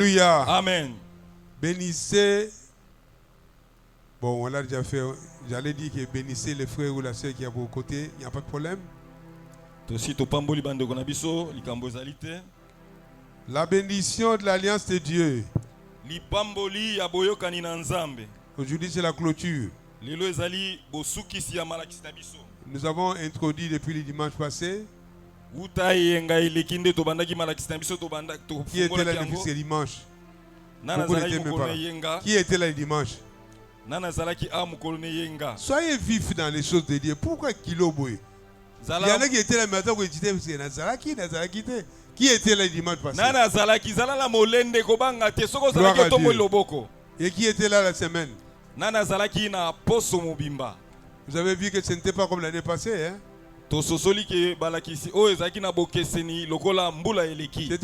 Alléluia. Amen. Bénissez. Bon, on l'a déjà fait. J'allais dire que bénissez les frères ou la sœur qui est à vos côtés. Il n'y a pas de problème. La bénédiction de l'alliance de Dieu. Aujourd'hui, c'est la clôture. Nous avons introduit depuis le dimanche passé. Qui était là depuis ce dimanche? Beaucoup n'étaient même pas là. Qui était là le dimanche? Soyez vifs dans les choses de Dieu. Pourquoi kilo boy? Il y en a qui étaient là maintenant que tu disais Nazaraki. Qui était là le dimanche passé? Et qui était là la semaine? Vous avez vu que ce n'était pas comme l'année passée, hein? C'était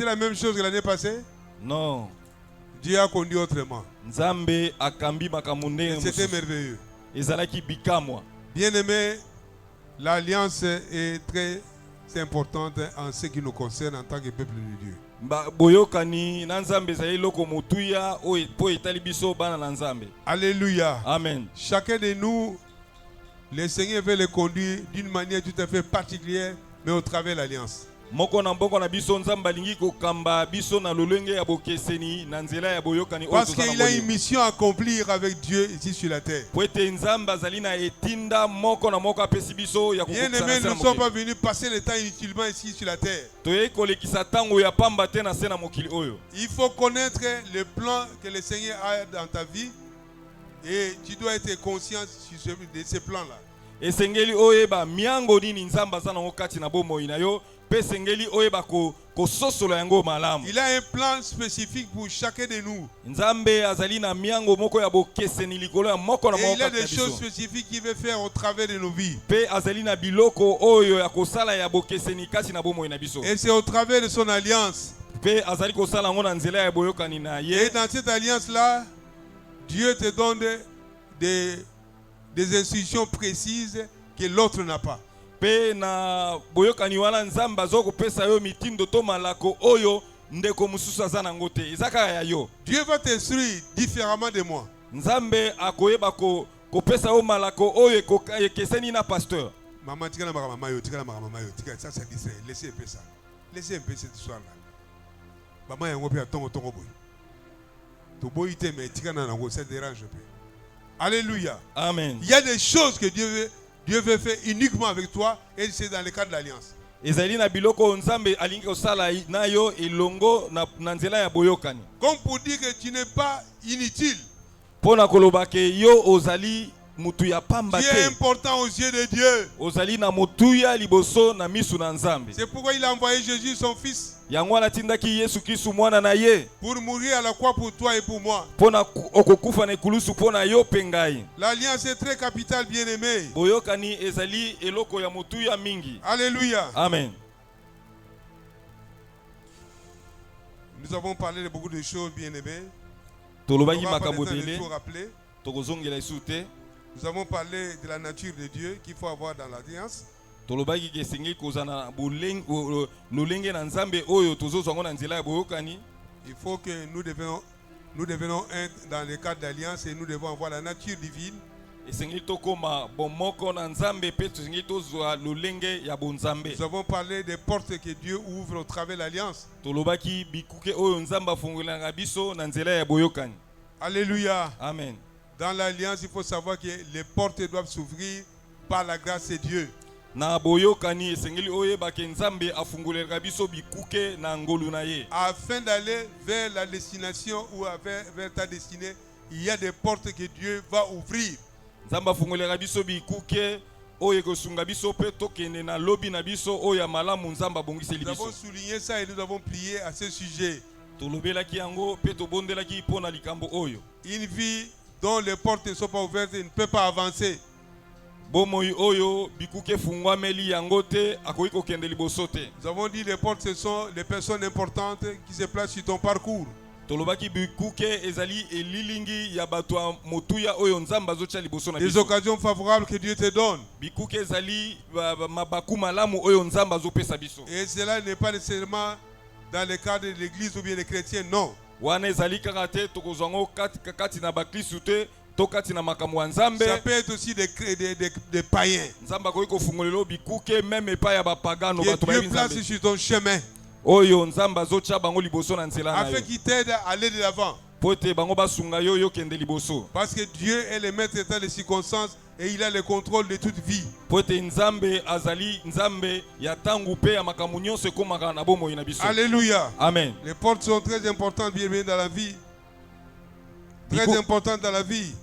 la même chose que l'année passée? Non. Dieu a conduit autrement. C'était merveilleux. Bien aimé, l'alliance est très importante en ce qui nous concerne en tant que peuple de Dieu. Alléluia. Amen. Chacun de nous, le Seigneur veut le conduire d'une manière tout à fait particulière, mais au travers de l'alliance. Parce qu'il a une mission à accomplir avec Dieu ici sur la terre. Bien aimé, nous ne sommes pas venus passer le temps inutilement ici sur la terre. Il faut connaître le plan que le Seigneur a dans ta vie. Et tu dois être conscient de ce plan-là. Il a un plan spécifique pour chacun de nous. Et il a des choses spécifiques qu'il veut faire au travers de nos vies. Et c'est au travers de son alliance. Et dans cette alliance-là, Dieu te donne des instructions précises que l'autre n'a pas. Dieu va t'instruire différemment de moi. Maman, ça c'est distrait. Laissez un peu ça. Laissez un peu cette histoire-là. Maman, il y a un peu de temps. Ça dérange un peu. Alléluia. Amen. Il y a des choses que Dieu veut faire uniquement avec toi et c'est dans le cadre de l'alliance. Comme pour dire que tu n'es pas inutile. Tu es important aux yeux de Dieu. C'est pourquoi il a envoyé Jésus, son fils, pour mourir à la croix pour toi et pour moi. L'alliance est très capitale, bien aimé. Alléluia. Amen. Nous avons parlé de beaucoup de choses, bien aimés. Nous avons parlé de la nature de Dieu qu'il faut avoir dans l'alliance. Il faut que nous devenons un dans le cadre d'alliance et nous devons avoir la nature divine. Nous avons parlé des portes que Dieu ouvre au travers de l'alliance. Alléluia. Amen. Dans l'alliance, il faut savoir que les portes doivent s'ouvrir par la grâce de Dieu. Afin d'aller vers la destination ou vers ta destinée, il y a des portes que Dieu va ouvrir. Nous avons souligné ça et nous avons prié à ce sujet. Une vie dont les portes ne sont pas ouvertes et ne peut pas avancer. Nous avons dit les portes, ce sont les personnes importantes qui se placent sur ton parcours. Des occasions favorables que Dieu te donne. Et cela n'est pas nécessairement dans le cadre de l'église ou bien des chrétiens, non. wana ezali kaka te tokozwango kati na baklistu te to kati na makambo ya nzambe. Ça peut être aussi des païens. Nzambe akoki kofungolelo bikuke même epai ya bapagano bato Dieu place sur ton chemin. Oyo nzambe azotia bango liboso na nzela na yo. Afin qu'il t'aide à aller de l'avant. Pote bango basunga yo yo kende liboso. Parce que Dieu est le maître état des circonstances et il a le contrôle de toute vie. Pote nzambe azali nzambe ya tangu pe ya makambo nyonso ekomaka na bomoi na biso. Alléluia. Amen. Les portes sont très importantes bien dans la vie. Très importantes dans la vie.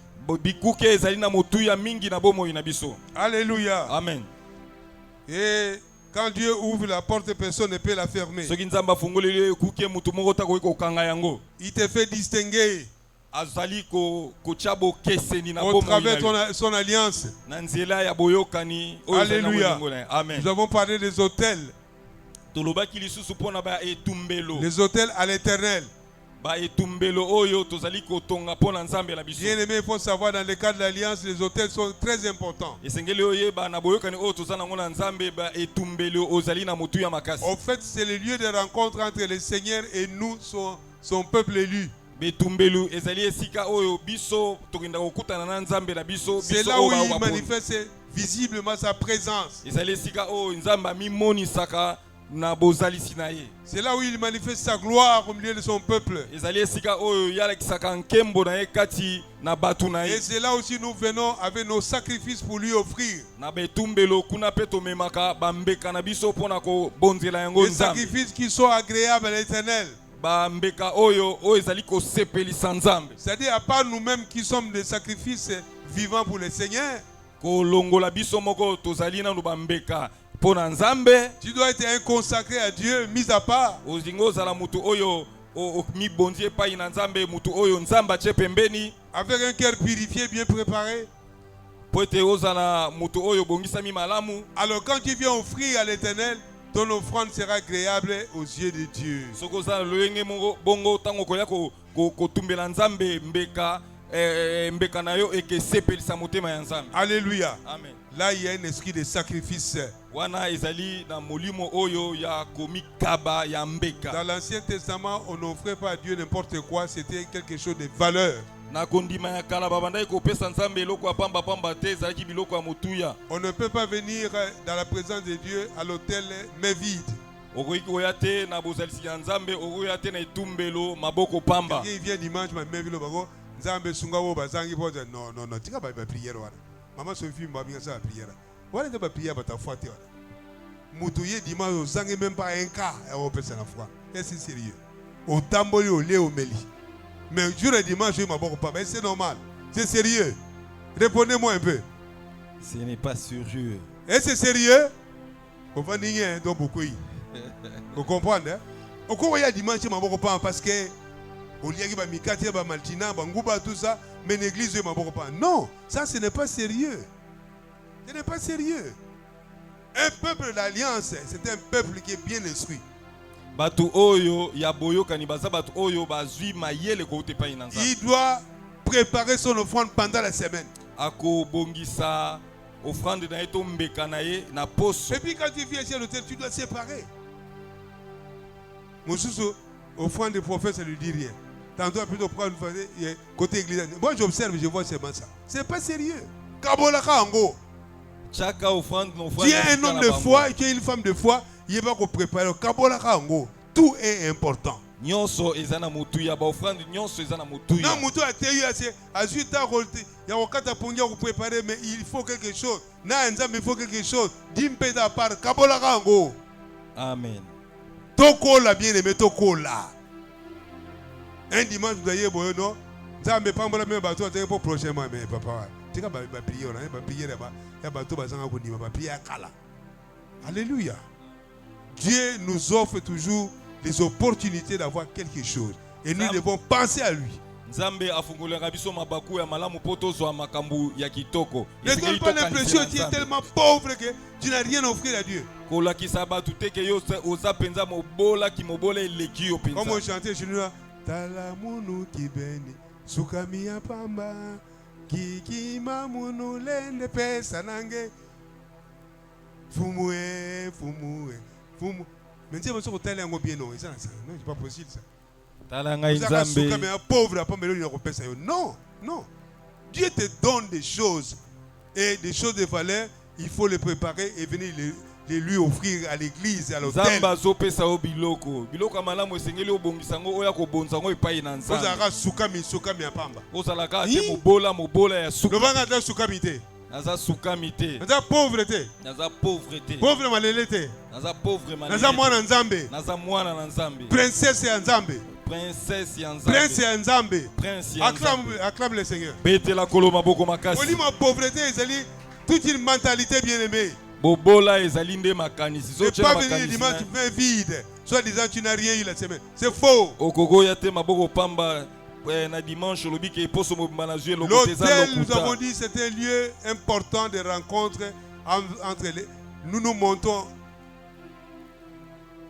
Bikuke ezali na motuya mingi na bomoi na biso. Alléluia. Amen. Et quand Dieu ouvre la porte, personne ne peut la fermer. Soki nzambe afungoleli ekuke mutu moko ta koki kokanga yango. Il te fait distinguer azali kotia bokeseni na au travers de son alliance. Na nzela ya boyokani. Alléluia. Amen. Nous avons parlé des hôtels. Tolobaki lisusu pona ba etumbelo. Les hôtels à l'éternel. Ba etumbelo oyo tozali kotonga pona nzambe la biso. Bien aimé, il faut savoir dans le cadre de l'alliance, les hôtels sont très importants. Esengeli oyeba na boyokani oyo tozana ngona nzambe ba etumbelo ozali na mutu ya makasi. En fait, c'est le lieu de rencontre entre le Seigneur et nous, son peuple élu. Betumbelu ezali esika oyo biso tokinda kokutana na nzambe la biso. C'est là où il manifeste visiblement sa présence. Ezali esika oyo nzambe amimonisaka na bozalisi na ye. C'est là où il manifeste sa gloire au milieu de son peuple. Ezali esika oyo yalekisaka nkembo na ye kati na batu na ye. Et c'est là aussi nous venons avec nos sacrifices pour lui offrir. Na betumbelo kuna pe tomemaka bambeka na biso pona ko bonzela yango nzambe. Des sacrifices qui sont agréables à l'Éternel. Bambeka oyo oyo ezali ko sepelisa nzambe. C'est-à-dire à part nous-mêmes qui sommes des sacrifices vivants pour le Seigneur. Ko longola biso moko tozali na bambeka. Tu dois être consacré à Dieu, mis à part. Avec un cœur purifié, bien préparé. Alors quand tu viens offrir à l'Éternel, ton offrande sera agréable aux yeux de Dieu. Alléluia. Amen. Là, il y a un esprit de sacrifice. Dans l'Ancien Testament, on n'offrait pas à Dieu n'importe quoi, c'était quelque chose de valeur. On ne peut pas venir dans la présence de Dieu à l'autel mais vide. Il vient dimanche, ma main vide. Non, tu n'as pas de prière. Maman Sophie m'a bien ça la prière. Voilà de la prière pour ta foi. Moutouye dimanche, vous n'avez même pas un cas à opérer la foi. C'est sérieux. Au tamboli, au lait, au méli. Mais jour et dimanche, je ne m'aborde pas. Mais c'est normal. C'est sérieux. Répondez-moi un peu. Ce n'est pas sérieux. Et c'est sérieux? Vous comprenez donc beaucoup. Vous comprenez? Au cours il y a dimanche, je ne m'aborde pas parce que au lieu de Mikati, Maltina, Bangouba, tout ça, mais l'église ne m'aborde pas. Non, ça ce n'est pas sérieux. Ce n'est pas sérieux. Un peuple d'alliance, c'est un peuple qui est bien instruit. Il doit préparer son offrande pendant la semaine. Et puis quand tu viens chez l'hôtel, tu dois séparer. Mon sous offrande des prophètes, ça ne lui dit rien. Tantôt, plutôt prendre côté église. Moi, j'observe, je vois seulement ça. C'est pas sérieux. Kabolaka Ango. Tu es un homme de foi et tu es une femme de foi. Il va pas préparer. Kabolaka Ango. Tout est important. Non, Moutou a été à 8 ans. Il y a un pour préparer, mais il faut quelque chose. Il faut quelque chose. Dimpe d'apart. Kabolaka Ango. Amen. Tokola bien aimé, Tokola. Un dimanche, vous voyez, non? Ça me prend même bateau pour prochainement, mais papa. Tu vas prier, on va prier là-bas. Il y a bateau, on va prier à Kala. Alléluia. Dieu nous offre toujours des opportunités d'avoir quelque chose. Et nous devons penser à lui. Ne donne pas l'impression que tu es tellement pauvre que tu n'as rien à offrir à Dieu. Comme on chantait chez nous, Talamunu kibeni, Sukamia pamba, Kiki mamunu lende pesanange, Fumue. Mais tu sais, on bien non, c'est pas possible ça. tala ngai Vous avez souka, mais nzambe un pauvre n'a pas besoin de récompense. Non, non. Dieu te donne des choses. Et des choses de valeur, il faut les préparer et venir les lui offrir à l'église et à l'hôtel. nzambe azopesa yo biloko biloko ya malamu esengeli obongisa yango oyo akobonza yango epai na nzambe Ozalaka sukami ya pamba. ozalaka te mobola ya suka Lobanga ta sukami te. naza sukami te Naza pauvre te. naza pauvre te Pauvre malele te. naza pauvre Naza mwana nzambe. naza mwana na nzambe Princesse ya nzambe. princesse ya Prince nzambe ya nzambe. prince ya nzambe Acclame le Seigneur. betela kolo maboko makasi Oli ma pauvreté, c'est toute une mentalité bien aimée. bobola ezali nde makanisi Ne zotyela pas venir le makanisi dimanche, na tu fais vide. Soit disant tu n'as rien eu la semaine. C'est faux. okokoya te maboko pamba na dimanche olobi ke poso mobimba na zwi eloko te eza L'hôtel, nous avons lokuta dit, c'est un lieu important de rencontre entre les. Nous nous montons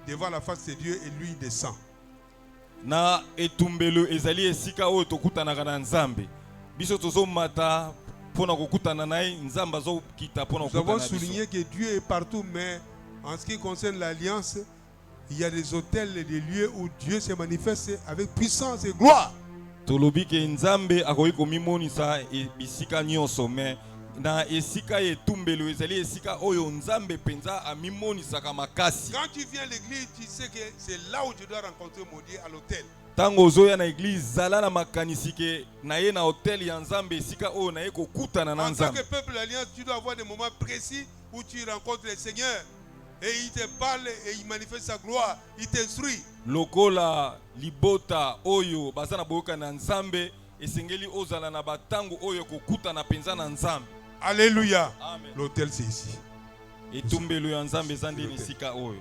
devant la face de Dieu et lui il descend. na etumbelo ezali esika oyo tokutanaka na nzambe biso tozomata mpona kokutana na ye nzambe azokita mpona Nous avons kokutana na biso souligné que Dieu est partout, mais en ce qui concerne l'alliance, il y a des hôtels et des lieux où Dieu se manifeste avec puissance et gloire. tolobi ke nzambe akoki komimonisa bisika nyonso me na esika ya etumbelo ezali esika oyo nzambe mpenza amimonisaka makasi Quand tu viens à l'église, tu sais que c'est là où tu dois rencontrer mon Dieu, à l'hôtel. ntango ozoya na eglize zala na makanisi ke na ye na hotel ya nzambe esika oyo na ye kokutana na En tant que nzambe peuple d'alliance, tu dois avoir des moments précis où tu rencontres le Seigneur. Et il te parle et il manifeste sa gloire. Il t'instruit. lokola libota oyo baza na boyoka na nzambe esengeli ozala na batango oyo kokutana mpenza na nzambe Alléluia. amen L'hôtel, c'est ici. etumbelo ya nzambe eza nde na esika oyo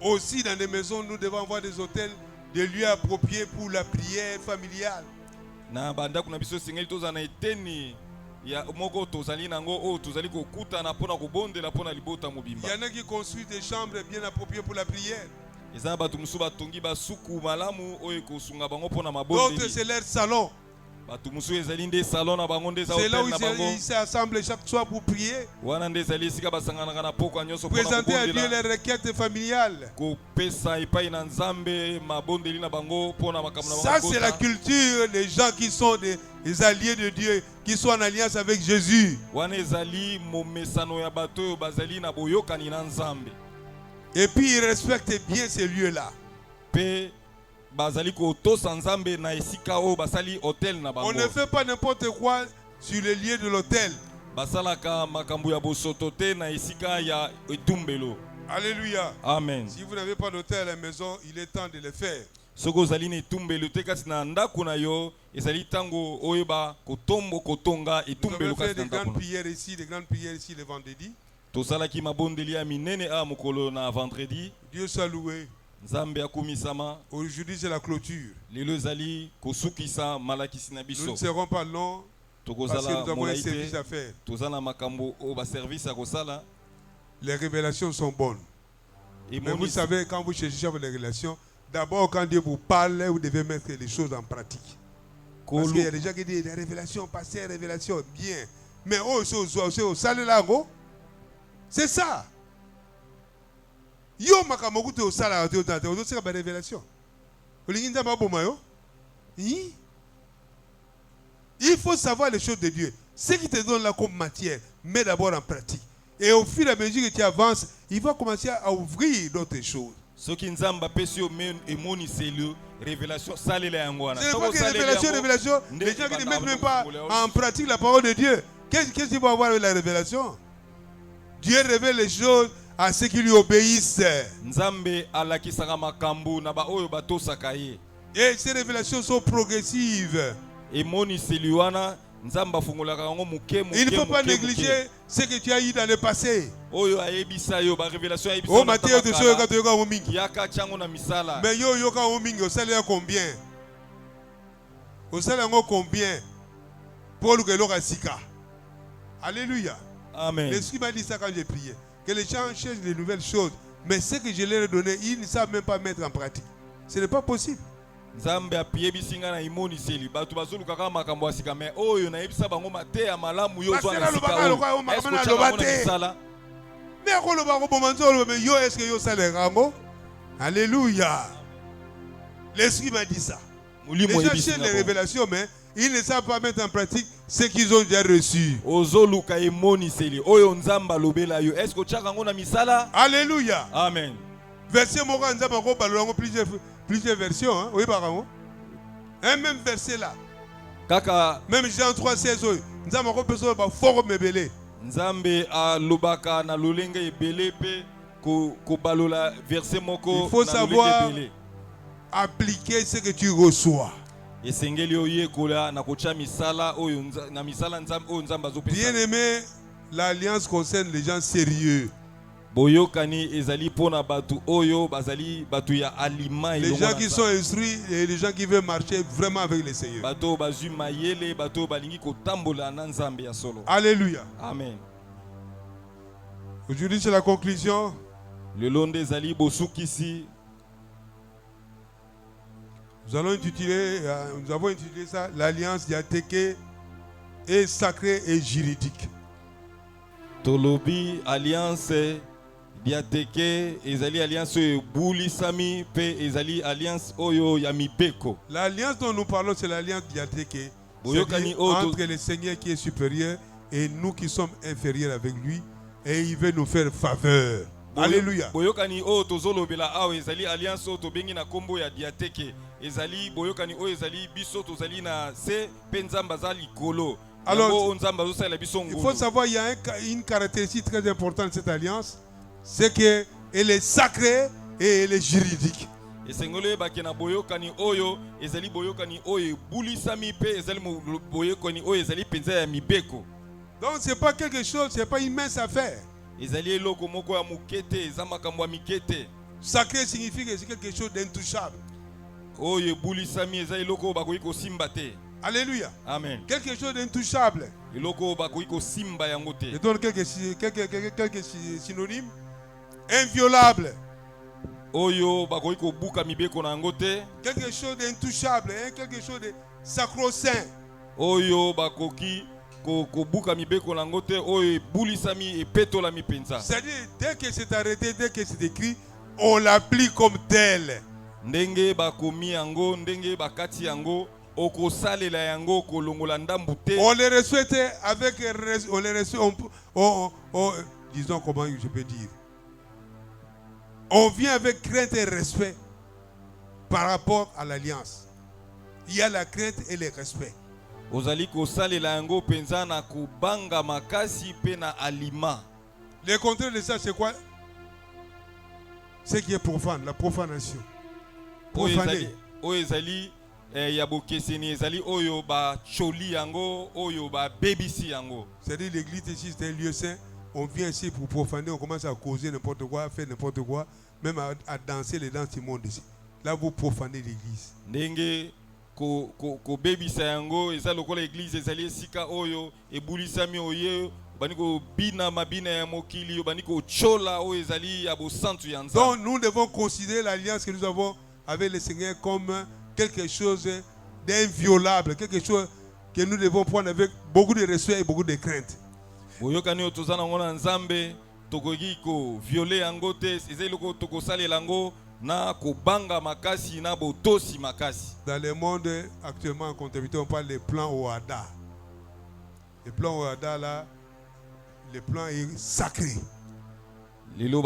Aussi, dans des maisons, nous devons avoir des hôtels, des lieux appropriés pour la prière familiale. na bandako na biso esengeli tozala na eteni ya moko tozali nango oyo tozali kokutana mpona kobondela mpona libota Il mobimba y en a qui construisent des chambres bien appropriées pour la prière. eza na bato mosusu batongi basuku malamu oyo ekosunga bango mpona D'autres, mabondeli c'est leur salon. bato mosusu ezali nde salon na bango nde eza C'est là hotel où na bango ils s'assemblent chaque soir pour prier. wana nde ezali esika basanganaka na pokwa nyonso mpona Présenter à Dieu kobondela les requêtes familiales. kopesa epai na nzambe mabondeli na bango mpona makambo na Ça, c'est la bango culture des gens qui sont des alliés de Dieu, qui sont en alliance avec Jésus. wana ezali momesano ya bato oyo bazali na boyokani na nzambe Et puis, ils respectent bien ces lieux-là. mpe bazali kotosa nzambe na esika oyo basali hotel na On bango ne fait pas n'importe quoi sur les lieux de l'hôtel. basalaka makambo ya bosoto te na esika ya etumbelo Alléluia. amen Si vous n'avez pas d'hôtel à la maison, il est temps de le faire. soki ozali na etumbelo te kasi na ndako na yo ezali ntango oyeba kotonga Nous etumbelo avons fait kasi na des ndako grandes na prières ici, des grandes prières ici le vendredi. tosalaki mabondeli ya minene a mokolo na vendredi Dieu soit loué. nzambe akumisama Aujourd'hui, c'est la clôture. lelo ezali kosukisa malakisi na Nous biso ne serons pas longs parce que tokozala nous avons un molai service te à faire. toza na makambo oyo baservice ya kosala Les révélations sont bonnes. Mais vous emonisi savez, quand vous cherchez les révélations, d'abord, quand Dieu vous parle, vous devez mettre les choses en pratique. Parce qu'il y a des gens qui disent des révélations, passer révélations, bien. Mais au salé là, c'est ça. Yo makamoku te au salé, c'est une révélation. Il faut savoir les choses de Dieu. Ce qui te donne là comme matière, mets d'abord en pratique. Et au fur et à mesure que tu avances, il va commencer à ouvrir d'autres choses. soki nzambe apesi yo emoniseli révélation salela yango wana Ce n'est pas que révélation. Les gens qui ne mettent même pas en pratique la parole de Dieu. Qu'est-ce qu'ils vont avoir avec la révélation? Dieu révèle les choses à ceux qui lui obéissent. nzambe alakisaka makambo na baoyo batosaka ye Et ces révélations sont progressives. emoniseli wana nzambe afungolaka yango moke Il ne faut pas négliger ce que tu as eu dans le passé. oyo ayebisa yo barévélation ayebisa Oh, Matthieu, de ceux qui ont mingi. yaka tiango na misala Mais yo, yo, quand mingi, au salaire combien? Au salaire combien? Paul Sika. Alléluia. amen L'Esprit m'a dit ça quand j'ai prié. Que les gens cherchent de nouvelles choses. Mais ce que je leur ai donné, ils ne savent même pas mettre en pratique. Ce n'est pas possible. nzambe apiyebisi nga na imoniseli bato bazolukaka makambo ya sika me oyo nayebisa bango mateya malamu yo ozwa na sika oyo est-ce que otiaka yango na misala Mais est-ce que yo salaire rango? Alléluia. L'Esprit m'a dit ça. Les gens cherchent les révélations, mais ils ne savent pas mettre en pratique ce qu'ils ont déjà reçu. Alléluia. Amen. Verset Moran, nous avons plusieurs versions. Hein? Oui, par un même verset là. Kaka. Même Jean 3, 16, nous avons besoin de fort mébélé. Nzambe a lobaka na lolenge ebele pe ko balola verset moko. Il faut savoir appliquer ce que tu reçois. Bien aimé, l'alliance concerne les gens sérieux. Les gens qui sont instruits et les gens qui veulent marcher vraiment avec le Seigneur. Alléluia. Amen. Aujourd'hui, c'est la conclusion. Nous avons intitulé ça l'alliance diathèque est sacrée et juridique. Tolobi alliance diathèque ezali alliance bulisami pe ezali alliance oyo ya mibeko. L'alliance dont nous parlons, c'est l'alliance diathèque. Entre le Seigneur qui est supérieur et nous qui sommes inférieurs avec lui, et il veut nous faire faveur. Alléluia. Boyokani o tozolobela awa ezali alliance o to bengi na kombo ya diathèque. Ezali boyokani o ezali biso tozali na se penzamba za likolo. Alors, il faut savoir il y a une caractéristique très importante de cette alliance, c'est qu'elle est sacrée et elle est juridique. Donc c'est pas quelque chose, c'est pas une mince affaire. Sacré signifie que c'est quelque chose d'intouchable. Alléluia. Amen. Quelque chose d'intouchable. Je donne quelques synonymes. Inviolable. Quelque chose d'intouchable, hein? Quelque chose de sacro-saint. C'est-à-dire, dès que c'est arrêté, dès que c'est écrit, on l'applique comme tel. On les respecte avec on les respecte, disons comment je peux dire. On vient avec crainte et respect par rapport à l'alliance. Il y a la crainte et le respect. Le contraire de ça, c'est quoi? Ce qui est profane, la profanation. Profaner. C'est-à-dire l'église ici c'est un lieu saint. On vient ici pour profaner, on commence à causer n'importe quoi, à faire n'importe quoi, même à danser les danses du monde ici. Là vous profanez l'église. Donc nous devons considérer l'alliance que nous avons avec le Seigneur comme quelque chose d'inviolable, quelque chose que nous devons prendre avec beaucoup de respect et beaucoup de crainte. Dans le monde actuellement en comptabilité, on parle des plans OADA. Les plans OADA là, le plan est sacré. Les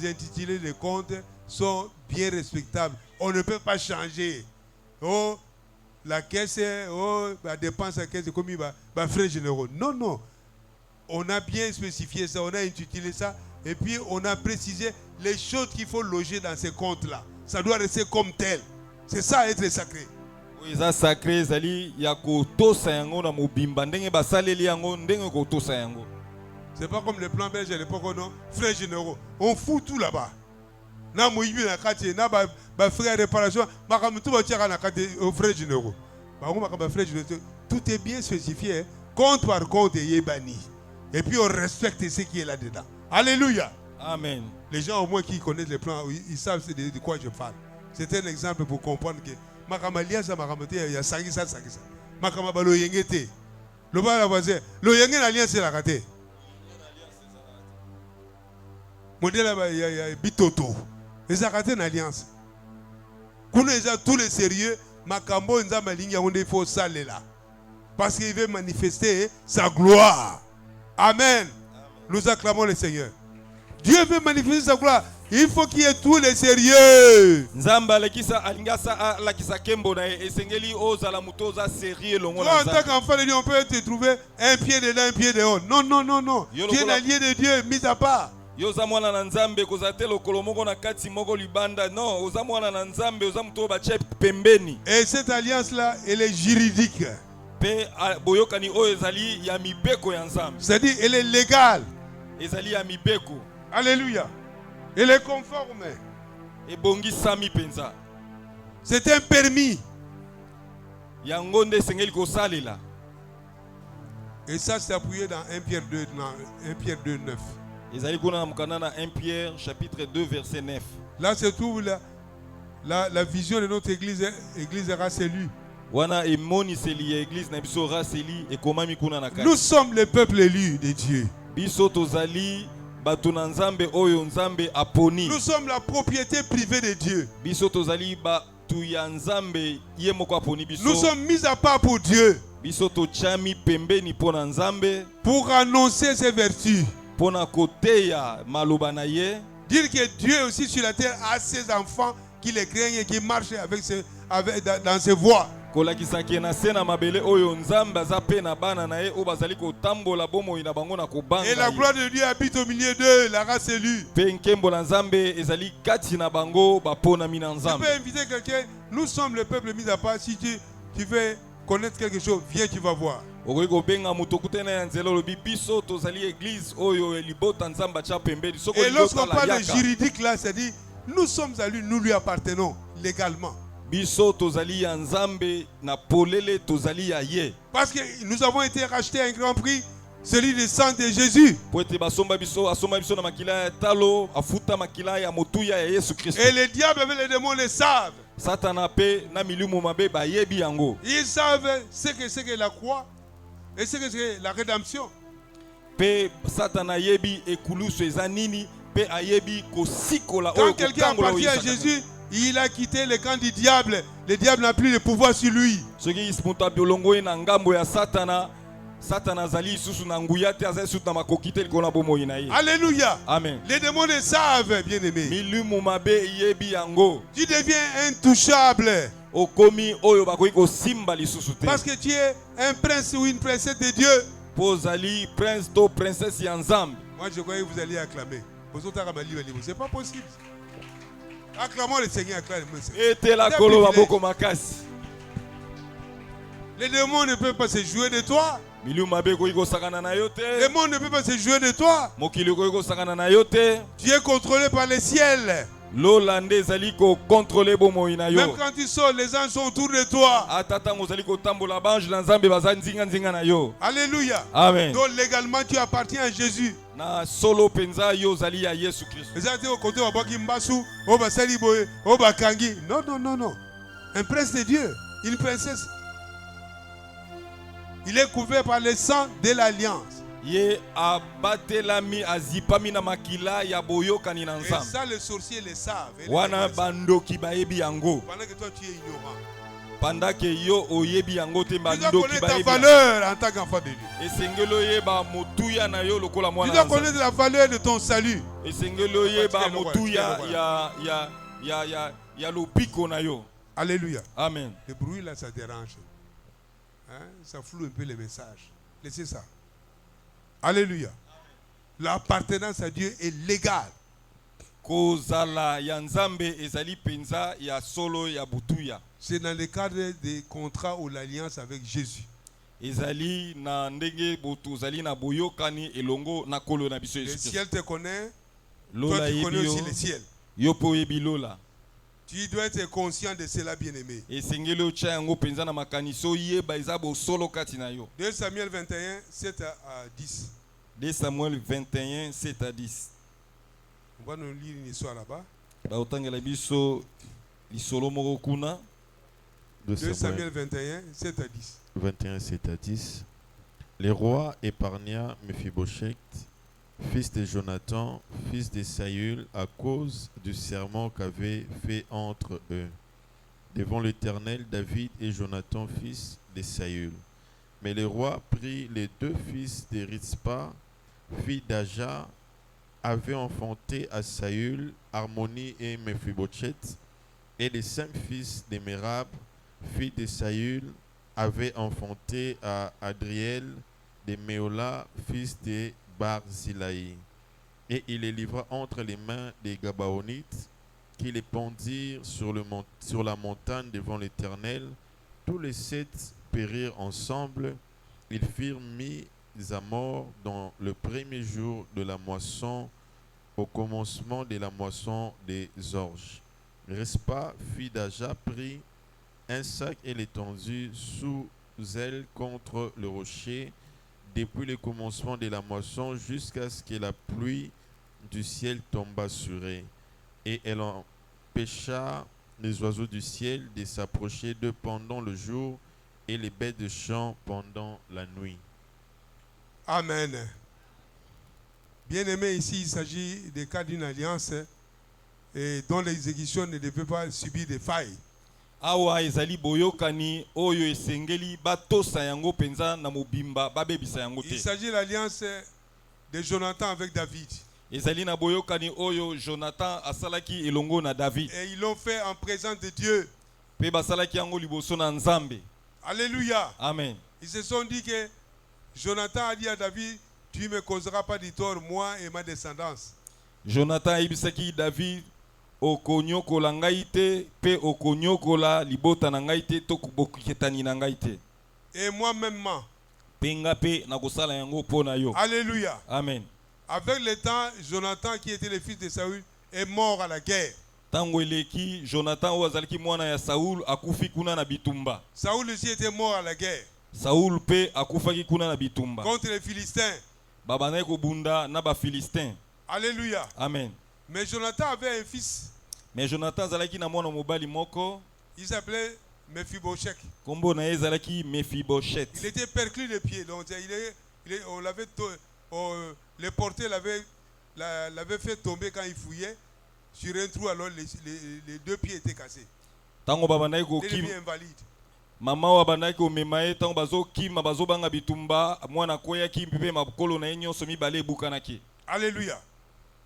intitulés des comptes sont bien respectables. On ne peut pas changer. Oh, la caisse, oh, la dépense à la caisse, comme il va, frais généraux. Non, non. On a bien spécifié ça, on a intitulé ça, et puis on a précisé les choses qu'il faut loger dans ces comptes-là. Ça doit rester comme tel. C'est ça être sacré. C'est pas comme les plans belges à l'époque, non, frais généraux. On fout tout là-bas. Na moyibi na kati na ba frais réparation, tout va tirer na kati aux frais généraux. Tout est bien spécifié, compte par compte et banni. Et puis on respecte ce qui est là-dedans. Alléluia. Amen. Les gens au moins qui connaissent les plans, ils savent de quoi je parle. C'est un exemple pour comprendre que Makamalia ça makamote il y a ça. Makamabalo yengete. Le bas la voisin, le yengen alliance c'est la raté. Modèle il y a bitoto. Ils ont raté une alliance. Quand ils ont tous les sérieux, Makambo ils ont ma ligne où il faut saler là. Parce qu'il veut manifester sa gloire. Amen. Nous acclamons le Seigneur. Dieu veut manifester sa gloire. Il faut qu'il y ait tous les sérieux. Nzamba lekisa alingasa lakisa kembo na esengeli ozala mutoza sérieux longo Toi, na en tant nzambe. qu'enfant de Dieu, on peut te trouver un pied dedans, un pied dehors. Non, non, non, non. Tu es l'allié de Dieu, mis à part. Yoza mwana na nzambe kozate lokolo moko na kati moko libanda. Non, oza mwana na nzambe oza muto bache pembeni. Et cette alliance-là, elle est juridique. Pe boyokani oyo ezali ya mibeko ya nzambe. C'est-à-dire, elle est légale. Ezali ya mibeko. Alléluia. Elle est conforme. Ebongisami penza. C'est un permis. Yango nde sengeli kosalela. Et ça, c'est appuyé dans 1 Pierre 2, 9. Ezali kuna na mukanda na 1 Pierre chapitre 2 verset 9. Là se trouve la vision de notre église rasélue. Wana emoniseli ya église na biso raseli ekomami kuna na kati. Nous sommes le peuple élu de Dieu. Biso tozali batu na nzambe oyo nzambe aponi. Nous sommes la propriété privée de Dieu. Biso tozali batu ya nzambe ye moko aponi biso. Nous sommes mis à part pour Dieu. Biso tochami pembeni pona nzambe. Pour annoncer ses vertus. Pona koteya maloba na ye. Dire que Dieu aussi sur la terre a ses enfants qui les craignent et qui marchent dans ses voies. Kolakisaki na sena mabele oyo nzambe aza pe na bana na ye o bazali kotambola bomoi na bango na kobanga. Et la gloire de Dieu habite au milieu d'eux, la race élue. Pe nkembo na nzambe ezali kati na bango bapona mina Tu nzambe. peux inviter quelqu'un. Nous sommes le peuple mis à part. Si tu veux connaître quelque chose, viens, tu vas voir. Okoki kobenga moto kutena ya nzela olobi biso tozali église oyo libota nzambe atia pembeni. Soko Et lorsqu'on libota la parle de yaka. juridique là, c'est-à-dire nous sommes à lui, nous lui appartenons légalement. Biso tozali ya nzambe na polele tozali ya ye. Parce que nous avons été rachetés à un grand prix, celui du sang de Jésus. Po ete basomba biso asomba biso na makila ya talo afuta makila ya motuya ya Yesu Kristo. Et les diables avec les démons le savent. Satana pe na milimu mabe bayebi yango. Ils savent ce que c'est que la croix et ce que c'est la rédemption. Pe Satana yebi ekulusu eza nini pe ayebi kosikola Quand oyo quelqu'un kotangola appartient à Jésus, il a quitté le camp du diable. Le diable n'a plus de pouvoir sur lui. soki moto abiolongo na ngambo ya Satana, Satana azali lisusu na nguya te azali lisusu na makoki te likolo na bomoi na ye. Alléluia. Amen. Les démons le savent, bien-aimés. Milimu mabe yebi yango. Tu deviens intouchable. Okomi oyo bakoki kosimba lisusu te. Parce que tu es un prince ou une princesse de Dieu. Pozali prince to princesse ya nzambe. Moi, je croyais que vous alliez acclamer. C'est pas possible. Acclamons le Seigneur, acclamons le Seigneur. Etela kolo maboko makasi. Les démons ne peuvent pas se jouer de toi. Milimu mabe koki kosakana na yo te. Les démons ne peuvent pas se jouer de toi. Mokili koki kosakana na yo te. Tu es contrôlé par le ciel. Lolande ezali ko contrôler bomoi na yo. Même quand tu sors, les anges sont autour de toi. Ata tango ozali kotambola bange na nzambe baza nzinga na yo. Alléluia. Amen. Donc légalement, tu appartiens à Jésus. Na solo penza yo zali ya Yesu Kristo. Les gens au côté de Mbasu, Oba Saliboye, Oba Kangi. Non, non, non, non. Un prince de Dieu, une princesse. Il est couvert par le sang de l'alliance. Ye abatelami azipami na makila ya boyokani na Et nzambe. ça, les sorciers le savent. Et les Wana démons bandoki bayebi yango. pendant que toi, tu es ignorant. Pendant que yo oyebi yango te Tu dois bandoki connaître ta bayebi. valeur en tant qu'enfant de Dieu. Esengelo yeba motuya na yo lokola Tu mwana dois na nzambe. connaître la valeur de ton salut. Esengelo yeba motuya ya lopiko na yo. Alléluia. Amen. Le bruit là, ça dérange. Hein? Ça floue un peu les messages. Laissez ça. Alléluia. L'appartenance à Dieu est légale. Kozala ya nzambe ezali penza ya solo ya butuya. C'est dans le cadre des contrats ou l'alliance avec Jésus. Ezali na ndenge botu zali na boyokani elongo na kolo na biso Le Yesu Kristo. ciel te connaît. Lola Toi, tu connais yebi aussi yo. le ciel. Yo po yebi lola. Tu dois être conscient de cela, bien-aimé. Esengeli otya yango penza na makaniso yeba eza bosolo kati na yo. 2 Samuel 21, 7 à 10. 2 Samuel 21, 7 à 10. On va nous lire une histoire là-bas. Baotangela biso lisolo moko kuna. 2 Samuel 21, 7 à 10. 21, 7 à 10. Le roi épargna Mephibosheth fils de Jonathan, fils de Saül, à cause du serment qu'avait fait entre eux, devant l'Éternel, David et Jonathan, fils de Saül. Mais le roi prit les 2 fils de Rizpa, fille d'Aja, avait enfanté à Saül, Harmonie et Mephibosheth, et les 5 fils de Mérab, fille de Saül, avait enfanté à Adriel de Méola, fils de Barzilai. Et il les livra entre les mains des Gabaonites, qui les pendirent sur la montagne devant l'Éternel. Tous les 7 périrent ensemble. Ils furent mis à mort dans le premier jour de la moisson, au commencement de la moisson des orges. Rispa, fille d'Aja, prit un sac et l'étendit sous elle contre le rocher, depuis le commencement de la moisson jusqu'à ce que la pluie du ciel tombât sur eux. Et elle empêcha les oiseaux du ciel de s'approcher d'eux pendant le jour et les bêtes de champ pendant la nuit. Amen. Bien-aimé, ici, il s'agit des cas d'une alliance et dont l'exécution ne devait pas subir des failles. Awa ezali boyokani oyo esengeli batosa yango penza na mobimba babebisa yango te. Il s'agit de l'alliance de Jonathan avec David. Ezali na boyokani oyo Jonathan asalaki elongo na David. Et ils l'ont fait en présence de Dieu. Pe basalaki yango liboso na Nzambe. Alléluia. Amen. Ils se sont dit que Jonathan a dit à David, tu ne me causeras pas du tort, moi et ma descendance. Jonathan ayebisaki David okonyokola ngai te pe okonyokola libota na ngai te to bokitani na ngai te. Et moi-même. Penga pe na kosala yango pona yo. Alléluia. Amen. Avec le temps, Jonathan, qui était le fils de Saül, est mort à la guerre. Tango eleki Jonathan oyo azalaki mwana ya Saul akufi kuna na bitumba. Saül aussi était mort à la guerre. Saul pe akufaki kuna na bitumba. Contre les Philistins. Babanaye kobunda na ba Philistin. Alléluia. Amen. Mais Jonathan avait un fils. Mais Jonathan azalaki na mwana mobali moko. Il s'appelait Mephibosheth. Kombo na ye ezalaki Mephibosheth. Il était perclus les pieds. Donc on l'avait le porté l'avait fait tomber quand il fouillait sur un trou, alors les 2 pieds étaient cassés. Tango babanaye Il kokim. devient invalide. Mama wa bandaki komema ye tango bazokima bazobanga bitumba mwana koyaki mpe makolo na ye nyonso mibale ebukanaki. Alléluia.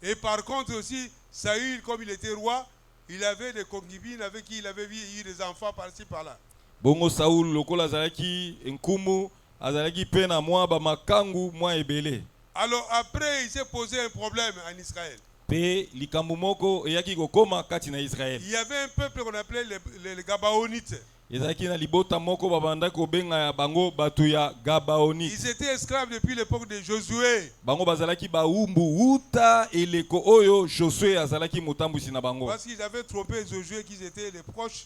Et par contre aussi, Saül, comme il était roi, il avait des concubines avec qui il avait eu des enfants par-ci par-là. Bongo Saul lokola azalaki nkumu azalaki pe na mwa ba makangu mwa ebele. Alors après, il s'est posé un problème en Israël. Pe likambo moko eyaki kokoma kati na Israël. Il y avait un peuple qu'on appelait les Gabaonites. Ezalaki na libota moko babanda kobenga ya bango batu ya Gabaonite. Ils étaient esclaves depuis l'époque de Josué. Bango bazalaki baumbu uta eleko oyo Josué azalaki motambusi na bango. Parce qu'ils avaient trompé Josué qu'ils étaient les proches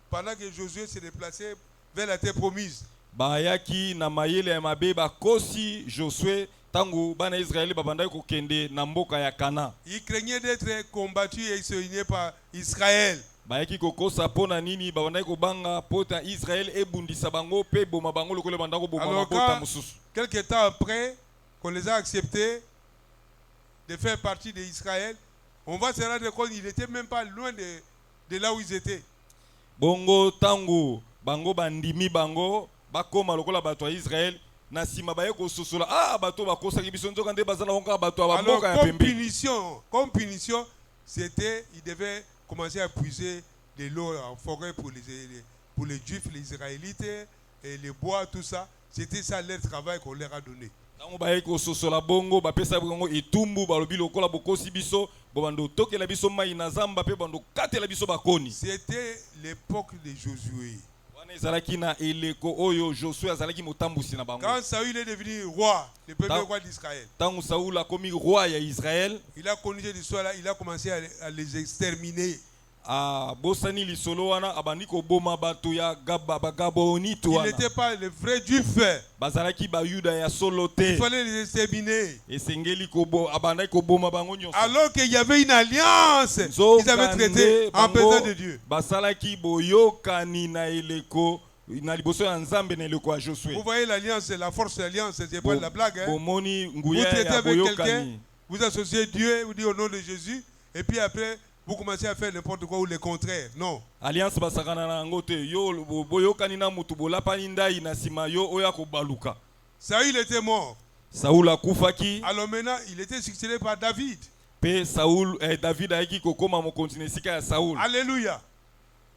pendant que Josué se déplaçait vers la terre promise. Bayaki na mayele ya mabe bakosi Josué tangu bana Israël babanda kokende na mboka ya Kana. Ils craignaient d'être combattus et exterminés par Israël. Bayaki kokosa pona nini babanda kobanga pota Israël ebundisa bango pe boma bango lokole banda ko boma makota mususu. Quelque temps après qu'on les a acceptés de faire partie d'Israël, on va se rendre compte qu'ils n'étaient même pas loin de là où ils étaient. Bongo tangu bango bandimi bango bakoma lokola bato ya Israël na sima baye ko sosola bato bakosaki biso nzoka nde bazana onka bato ya mboka ya pembe. Comme punition, c'était ils devaient commencer à puiser de l'eau en forêt pour les Juifs, les Israélites et les bois, tout ça. C'était ça leur travail qu'on leur a donné. Tango baye ko sosola bongo bapesa bongo etumbu balobi lokola bokosi biso bobando tokela biso mai na zamba pe bando katela biso bakoni. C'était l'époque de Josué. Quand Saül est devenu roi, le premier roi d'Israël, il a connu cette histoire-là, il a commencé à les exterminer. Il n'était pas le vrai Juif. Il fallait les exterminer. Alors qu'il y avait une alliance, ils avaient traité en présence de Dieu. na liboso ya nzambe na eloko ya Josué. Vous voyez l'alliance, la force de l'alliance, c'est pas de la blague. Hein? Bomoni Vous nguya traitez ya avec quelqu'un, boyokani. vous associez Dieu, vous dites au nom de Jésus, et puis après, vous commencez à faire n'importe quoi ou le contraire. Non. Alliance basakana na yango te. Yo boyokani na mutu bolapani ndai na sima yo oya kobaluka. Saül était mort. Saoul akufaki. Alors maintenant, il était succédé par David. Pe Saoul David aiki kokoma mokonzi na esika ya Saoul. Alléluia.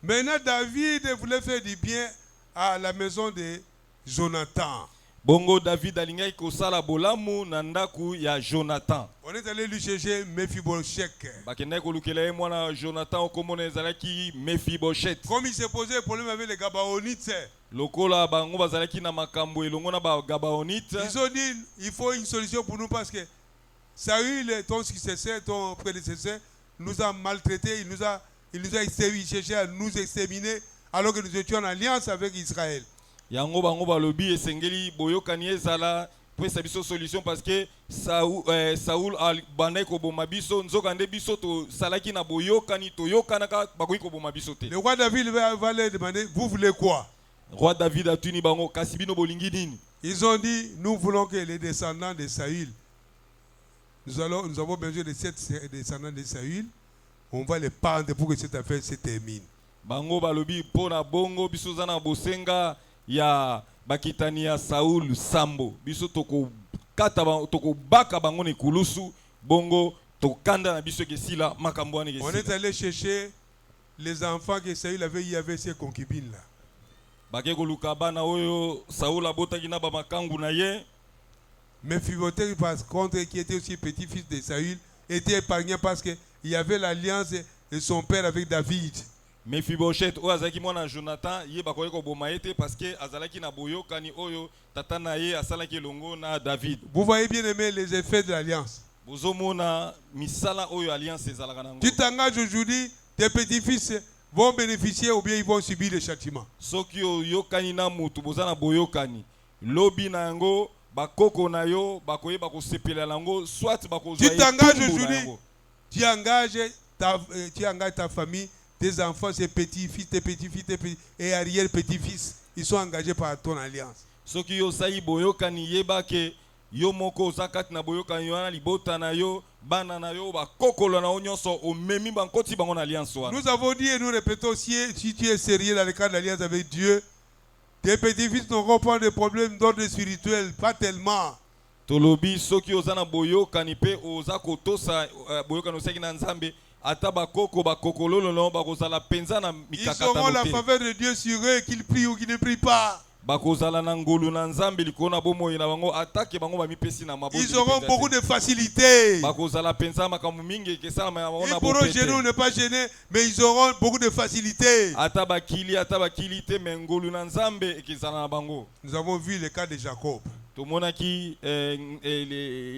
Maintenant, David voulait faire du bien à la maison de Jonathan. Bongo David alingaki kosala bolamu na ndaku ya Jonathan. On est allé lui chercher Mephibosheth. Bakendaki kolukela ye mwana Jonathan okomona ezalaki Mephibosheth. Comme il s'est posé un problème avec les Gabaonites, Lokola bango bazalaki na makambo elongo na ba Gabaonite. ils ont dit il faut une solution pour nous parce que Saül, ton successeur, ton prédécesseur, nous a maltraités, il nous a cherché à nous exterminer alors que nous étions en alliance avec Israël. Yango bango balobi esengeli boyokani ezala po sabiso solution parce que Saoul bandai ko boma biso nzoka nde biso to salaki na boyokani to yokanaka bakoki ko boma biso te. Le roi David va leur demander vous voulez quoi? Roi David atuni bango kasi bino bolingi nini? Ils ont dit nous voulons que les descendants de Saül, nous avons besoin de 7 descendants de Saül, on va les pendre pour que cette affaire se termine. Bango balobi pona bongo biso zana bosenga ya bakitani ya Saul sambo biso toko kata toko baka bango ne kulusu bongo tokanda na biso kesila makambo ane kesila. On est allé chercher les enfants que Saül avait eu avec ses concubines là. Bake koluka bana oyo Saul abotaki na ba makangu na ye. Mephibosheth par contre qui était aussi petit-fils de Saül était épargné parce que il y avait l'alliance de son père avec David. Mephibosheth o azaki mwana Jonathan ye bakoki ko boma ete parce que azalaki na boyokani oyo tata na ye asalaki longo na David. Vous voyez bien aimé les effets de l'alliance. Bozomona misala oyo alliance ezalaka nango. Tu t'engages aujourd'hui, tes petits-fils vont bénéficier ou bien ils vont subir le châtiment. Soki oyokani na mutu bozana boyokani lobi na yango bakoko na yo bakoyeba kosepela nango soit bakozwa. Tu t'engages aujourd'hui, tu engages ta famille, tes enfants, tes petits-fils, tes petits-fils, et arrière-petits-fils, ils sont engagés par ton alliance. Soki yo sai boyokani yeba ke yo moko zakati na boyokani yo na libota na yo bana na yo bakokolo na onyoso omemi bankoti bango na alliance wana. Nous avons dit et nous répétons si tu es sérieux dans le cadre de l'alliance avec Dieu, tes petits-fils n'auront pas de problème d'ordre spirituel, pas tellement. Tolobi soki ozana boyokani pe oza kotosa boyokani osaki na nzambe ata bakoko bakokololo no bakozala penza na mikakata ils auront la mote. faveur de Dieu sur eux, qu'ils prient ou qu'ils ne prient pas. Bakozala na ngolu na nzambe likona bomoyi na bango atake bango bamipesi na maboko. Ils auront beaucoup de facilité. Bakozala penza makambo mingi kesala ma bango na Ils pourront gêner ou ne pas gêner, mais ils auront beaucoup de facilité. ata bakili te me ngolu na nzambe ekezala na bango. Nous avons vu le cas de Jacob. Tomonaki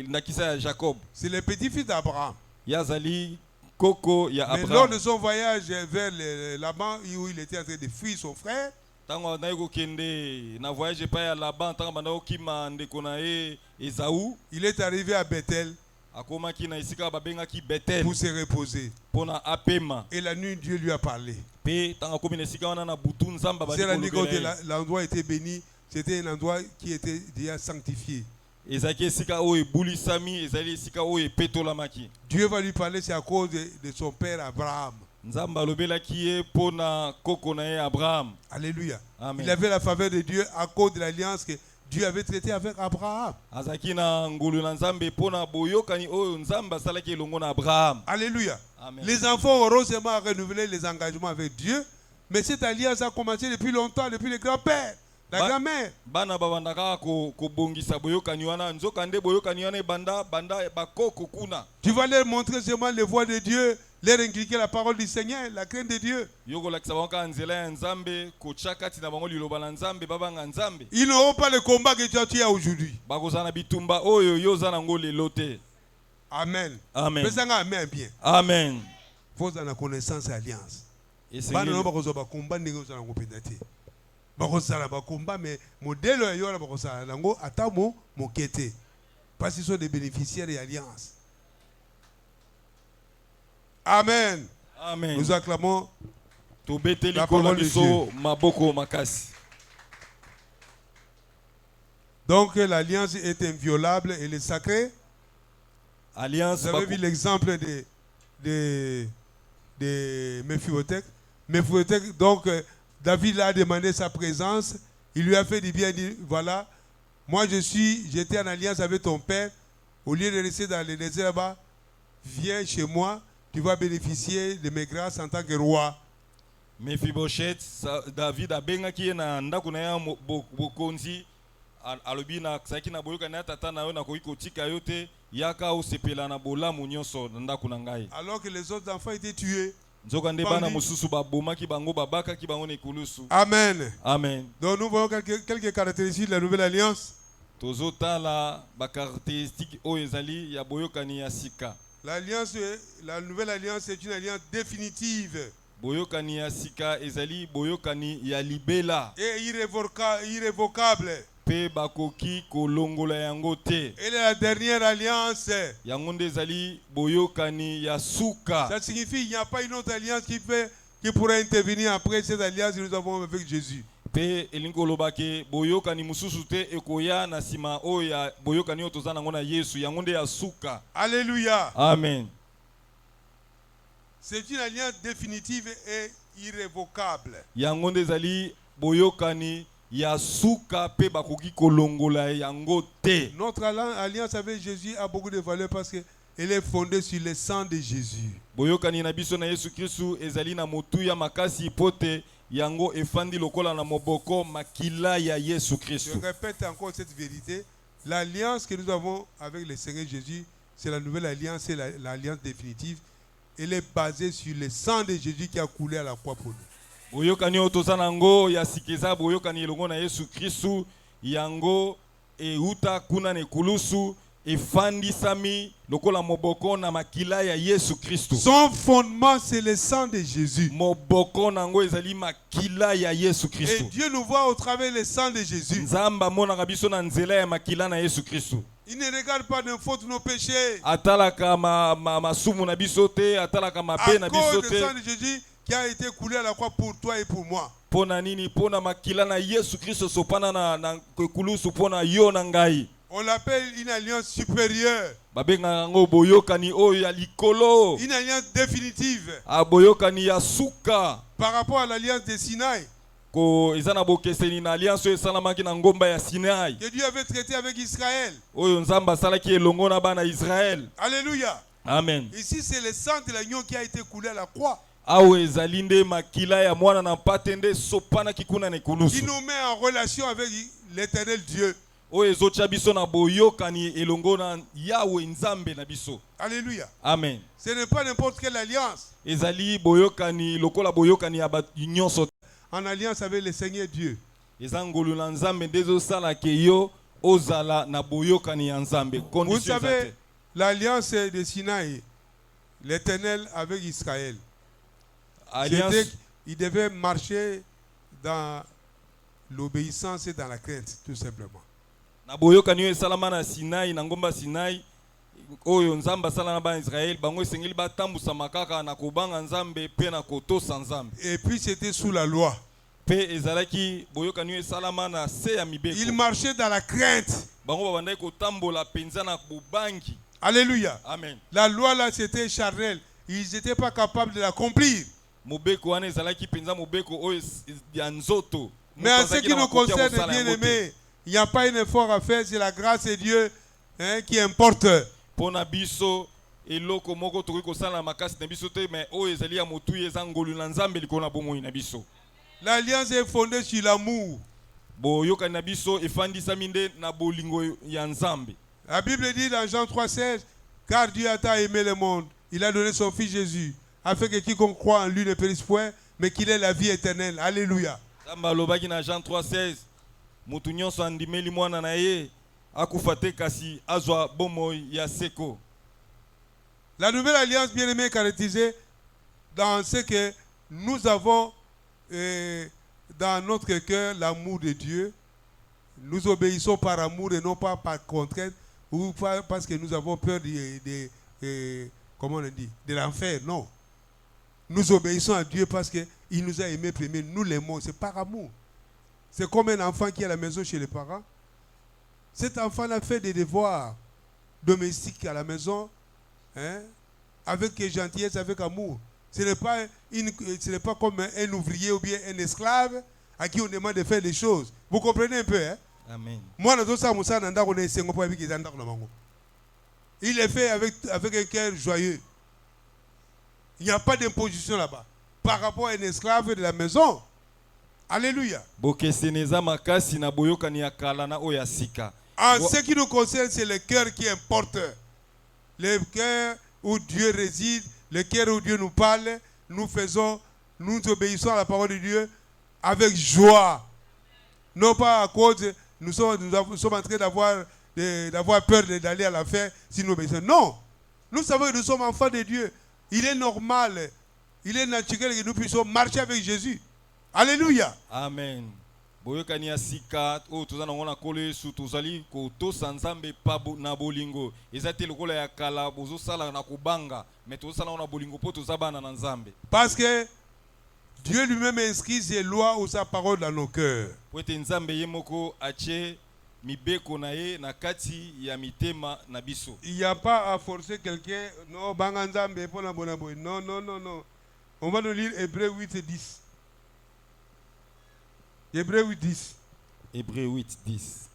nakisa ya Jacob. C'est le petit-fils d'Abraham. Yazali koko ya Mais Abraham. lors de son voyage vers Laban, où il était en train de fuir son frère, Tango na yeko kende na voyage pa ya Laban tango banda okima ndeko na ye Esaú. il est arrivé à Bethel Akomaki na esika babengaki Bethel pour se reposer. pona apema. Et la nuit, Dieu lui a parlé. Pe tango komi na esika wana na butu nzamba C'est la nuit quand kolobela. l'endroit était béni. C'était un endroit qui était déjà sanctifié. Ezaki esika oyo ebulisami ezali esika oyo epetolamaki. Dieu va lui parler, c'est à cause de son père Abraham. Nzamba alobelaki ye pona koko na ye Abraham. Alléluia. Amen. Il avait la faveur de Dieu à cause de l'alliance que Dieu avait traitée avec Abraham. Azaki na ngulu na nzambe pona boyokani oyo nzamba asalaki elongo na Abraham. Alléluia. Amen. Les enfants auront seulement à renouveler les engagements avec Dieu. Mais cette alliance a commencé depuis longtemps, depuis les grands-pères, la grand-mère. Bana babandaka ko bongisa boyokani wana nzoka nde boyokani wana banda bakoko kuna. Tu vas leur montrer seulement les voies de Dieu, leur inculquer la parole du Seigneur, la crainte de Dieu. Yoko lakisa bango nzela ya nzambe ko chakati na bango liloba na nzambe babanga nzambe. Ils n'auront pas le combat que tu as aujourd'hui. Bakozana bitumba oyo yoza nango lelo te. Amen. Amen. Pesanga amen bien. Amen. Faut en la connaissance et alliance. Esengeli- Bana no bakozo ba combat ndenge ozala ngo pendate. Bakosala ba combat mais modèle ya yona bakosala nango atamo mokete. Parce qu'ils sont des bénéficiaires de l'alliance. Amen. Amen. Nous acclamons Tobeteli La parole kola de biso maboko makasi. Donc l'alliance est inviolable et est sacrée. Alliance Vous avez vu l'exemple de Mephibosheth. Mephibosheth, donc David a demandé sa présence. Il lui a fait du bien, il dit voilà, moi j'étais en alliance avec ton père. Au lieu de rester dans le désert là-bas, viens chez moi, tu vas bénéficier de mes grâces en tant que roi. Mephibosheth, David abengaki ye na ndako na ya bokonzi alobi na saki na boyoka na tata na yo na koki kotika yo te yaka osepela na bolamu nyonso na ndako na ngai. Alors que les autres enfants étaient tués. Nzoka nde bana mosusu babomaki bango babakaki bango na ekulusu. Amen. Amen. Donc nous voyons quelques caractéristiques de la nouvelle alliance. Tozotala ba caractéristique oyo ezali ya boyokani ya sika. L'alliance, la nouvelle alliance est une alliance définitive. Boyokani ya sika ezali boyokani ya libela. Et irrévocable. Pe bakoki kolongola yango te. Elle est la dernière alliance. Yango nde ezali boyokani ya suka. Ça signifie qu'il n'y a pas une autre alliance qui pourrait intervenir après cette alliance que nous avons avec Jésus. Pe elinkolobake boyokani mususu te ekoya na sima oya boyokani oyo toza nango na Yesu yango nde ya suka. Alléluia. Amen. C'est une alliance définitive et irrévocable. Yango nde ezali boyokani ya suka pe bakoki kolongola yango te. Notre alliance avec Jésus a beaucoup de valeur parce qu'elle est fondée sur le sang de Jésus. Boyokani na biso na Yesu Kristu ezali na motuya makasi pote yango efandi lokola na moboko makila ya Yesu Kristu. Je répète encore cette vérité. L'alliance que nous avons avec le Seigneur Jésus, c'est la nouvelle alliance, c'est l'alliance définitive. Elle est basée sur le sang de Jésus qui a coulé à la croix pour nous. Boyokani otoza nango ya sikeza boyokani elongo na Yesu Kristu yango euta kuna ne kulusu efandisami lokola moboko na makila ya Yesu Kristu. Son fondement c'est le sang de Jésus. Moboko nango ezali makila ya Yesu Kristu. Et Dieu nous voit au travers le sang de Jésus. Nzamba mona biso na nzela ya makila na Yesu Kristu. Il ne regarde pas nos fautes, nos péchés. Atalaka masumu na biso te, atalaka mabe na biso À cause te. du sang de Jésus qui a été coulé à la croix pour toi et pour moi. Pona nini pona makila na Yesu Kristo sopana na kulusu pona yo na ngai. On l'appelle une alliance supérieure. Babenga ngo boyokani oyo ya likolo. Une alliance définitive. A boyokani ya suka. Par rapport à l'alliance de Sinaï. Ko ezana bokeseni na alliance esalamaki na ngomba ya Sinai. Que Dieu avait traité avec Israël. Oyo nzamba salaki elongo na bana Israël. Alléluia. Amen. Ici c'est le sang de l'agneau qui a été coulé à la croix. Awe ezalinde makila ya mwana na patende sopana kikuna ne kulusu. Qui nous met en relation avec l'éternel Dieu. Oyo ezocha biso na boyokani elongo na Yahweh nzambe na biso. Alléluia. Amen. Ce n'est pas n'importe quelle alliance. Ezali boyokani lokola boyokani ya nyonso. En alliance avec le Seigneur Dieu. Ezangolu na nzambe ndezo sala ke yo ozala na boyokani ya nzambe. Vous savez, l'alliance de Sinaï, l'Éternel avec Israël. Il devait marcher dans l'obéissance et dans la crainte, tout simplement. Na boyokani yo salama na Sinai na ngomba Sinai oyo nzamba sala na ba Israël bango esengeli batambusa makaka na kobanga nzambe pe na kotosa nzambe. Et puis c'était sous la loi. Pe ezalaki boyokani yo salama na se ya mibeko. Il marchait dans la crainte. Bango babandai kotambola penza na bobangi. Alléluia. Amen. La loi là c'était charnel. Ils n'étaient pas capables de l'accomplir. Mobeko wana ezalaki penza mobeko oyo ya nzoto. Mais en ce qui nous concerne, bien aimé, il n'y a pas un effort à faire, c'est la grâce de Dieu qui importe. Pona biso eloko moko tokoki kosala makasi na biso te mais oyo ezali ya motu ezangolu na nzambe likolo na bomoi na biso. L'alliance est fondée sur l'amour. Boyokani na biso efandisami nde na bolingo ya nzambe. La Bible dit dans Jean 3,16, car Dieu a tant aimé le monde, il a donné son fils Jésus, afin que quiconque croit en lui ne périsse point, mais qu'il ait la vie éternelle. Alléluia. Tamba lobaki na Jean 3,16, mutu nyonso andimeli mwana na ye akufa te kasi azwa bomoi ya seko. La nouvelle alliance bien-aimée est caractérisée dans ce que nous avons dans notre cœur l'amour de Dieu. Nous obéissons par amour et non pas par contrainte ou parce que nous avons peur comment on dit, de l'enfer. Non. Nous obéissons à Dieu parce qu'il nous a aimés premier. Nous l'aimons. C'est par amour. C'est comme un enfant qui est à la maison chez les parents. Cet enfant a fait des devoirs domestiques à la maison, hein, avec gentillesse, avec amour. Ce n'est pas comme un ouvrier ou bien un esclave à qui on demande de faire des choses. Vous comprenez un peu, hein? Amen. Moi, il est fait avec un cœur joyeux. Il n'y a pas d'imposition là-bas. Par rapport à un esclave de la maison. Alléluia. bokeseneza makasi na boyokani ya kala na oyo ya sika. En ce qui nous concerne, c'est le cœur qui importe. Le cœur où Dieu réside, le cœur où Dieu nous parle, nous obéissons à la parole de Dieu avec joie. Non pas à cause, nous sommes en train d'avoir peur d'aller à la fête si nous obéissons. Non. Nous savons que nous sommes enfants de Dieu. Il est normal, il est naturel que nous puissions marcher avec Jésus. Alléluia. Amen. Boyokani ya sika o tozana ngona kolo Yesu tozali ko tosa Nzambe pa na bolingo. Ezate lokola ya kala bozo sala na kubanga, mais tozala na bolingo po tozabana na Nzambe. Parce que Dieu lui-même inscrit ses lois ou sa parole dans nos cœurs. Po ete Nzambe ye moko ache mibeko na ye na kati ya mitema na biso. Il n'y a pas à forcer quelqu'un, non, banga Nzambe pour la bonne boy. Non, non, non, non. On va nous lire Hébreux 8 et 10. Hébreux 8, 10. Hébreux 8, 10.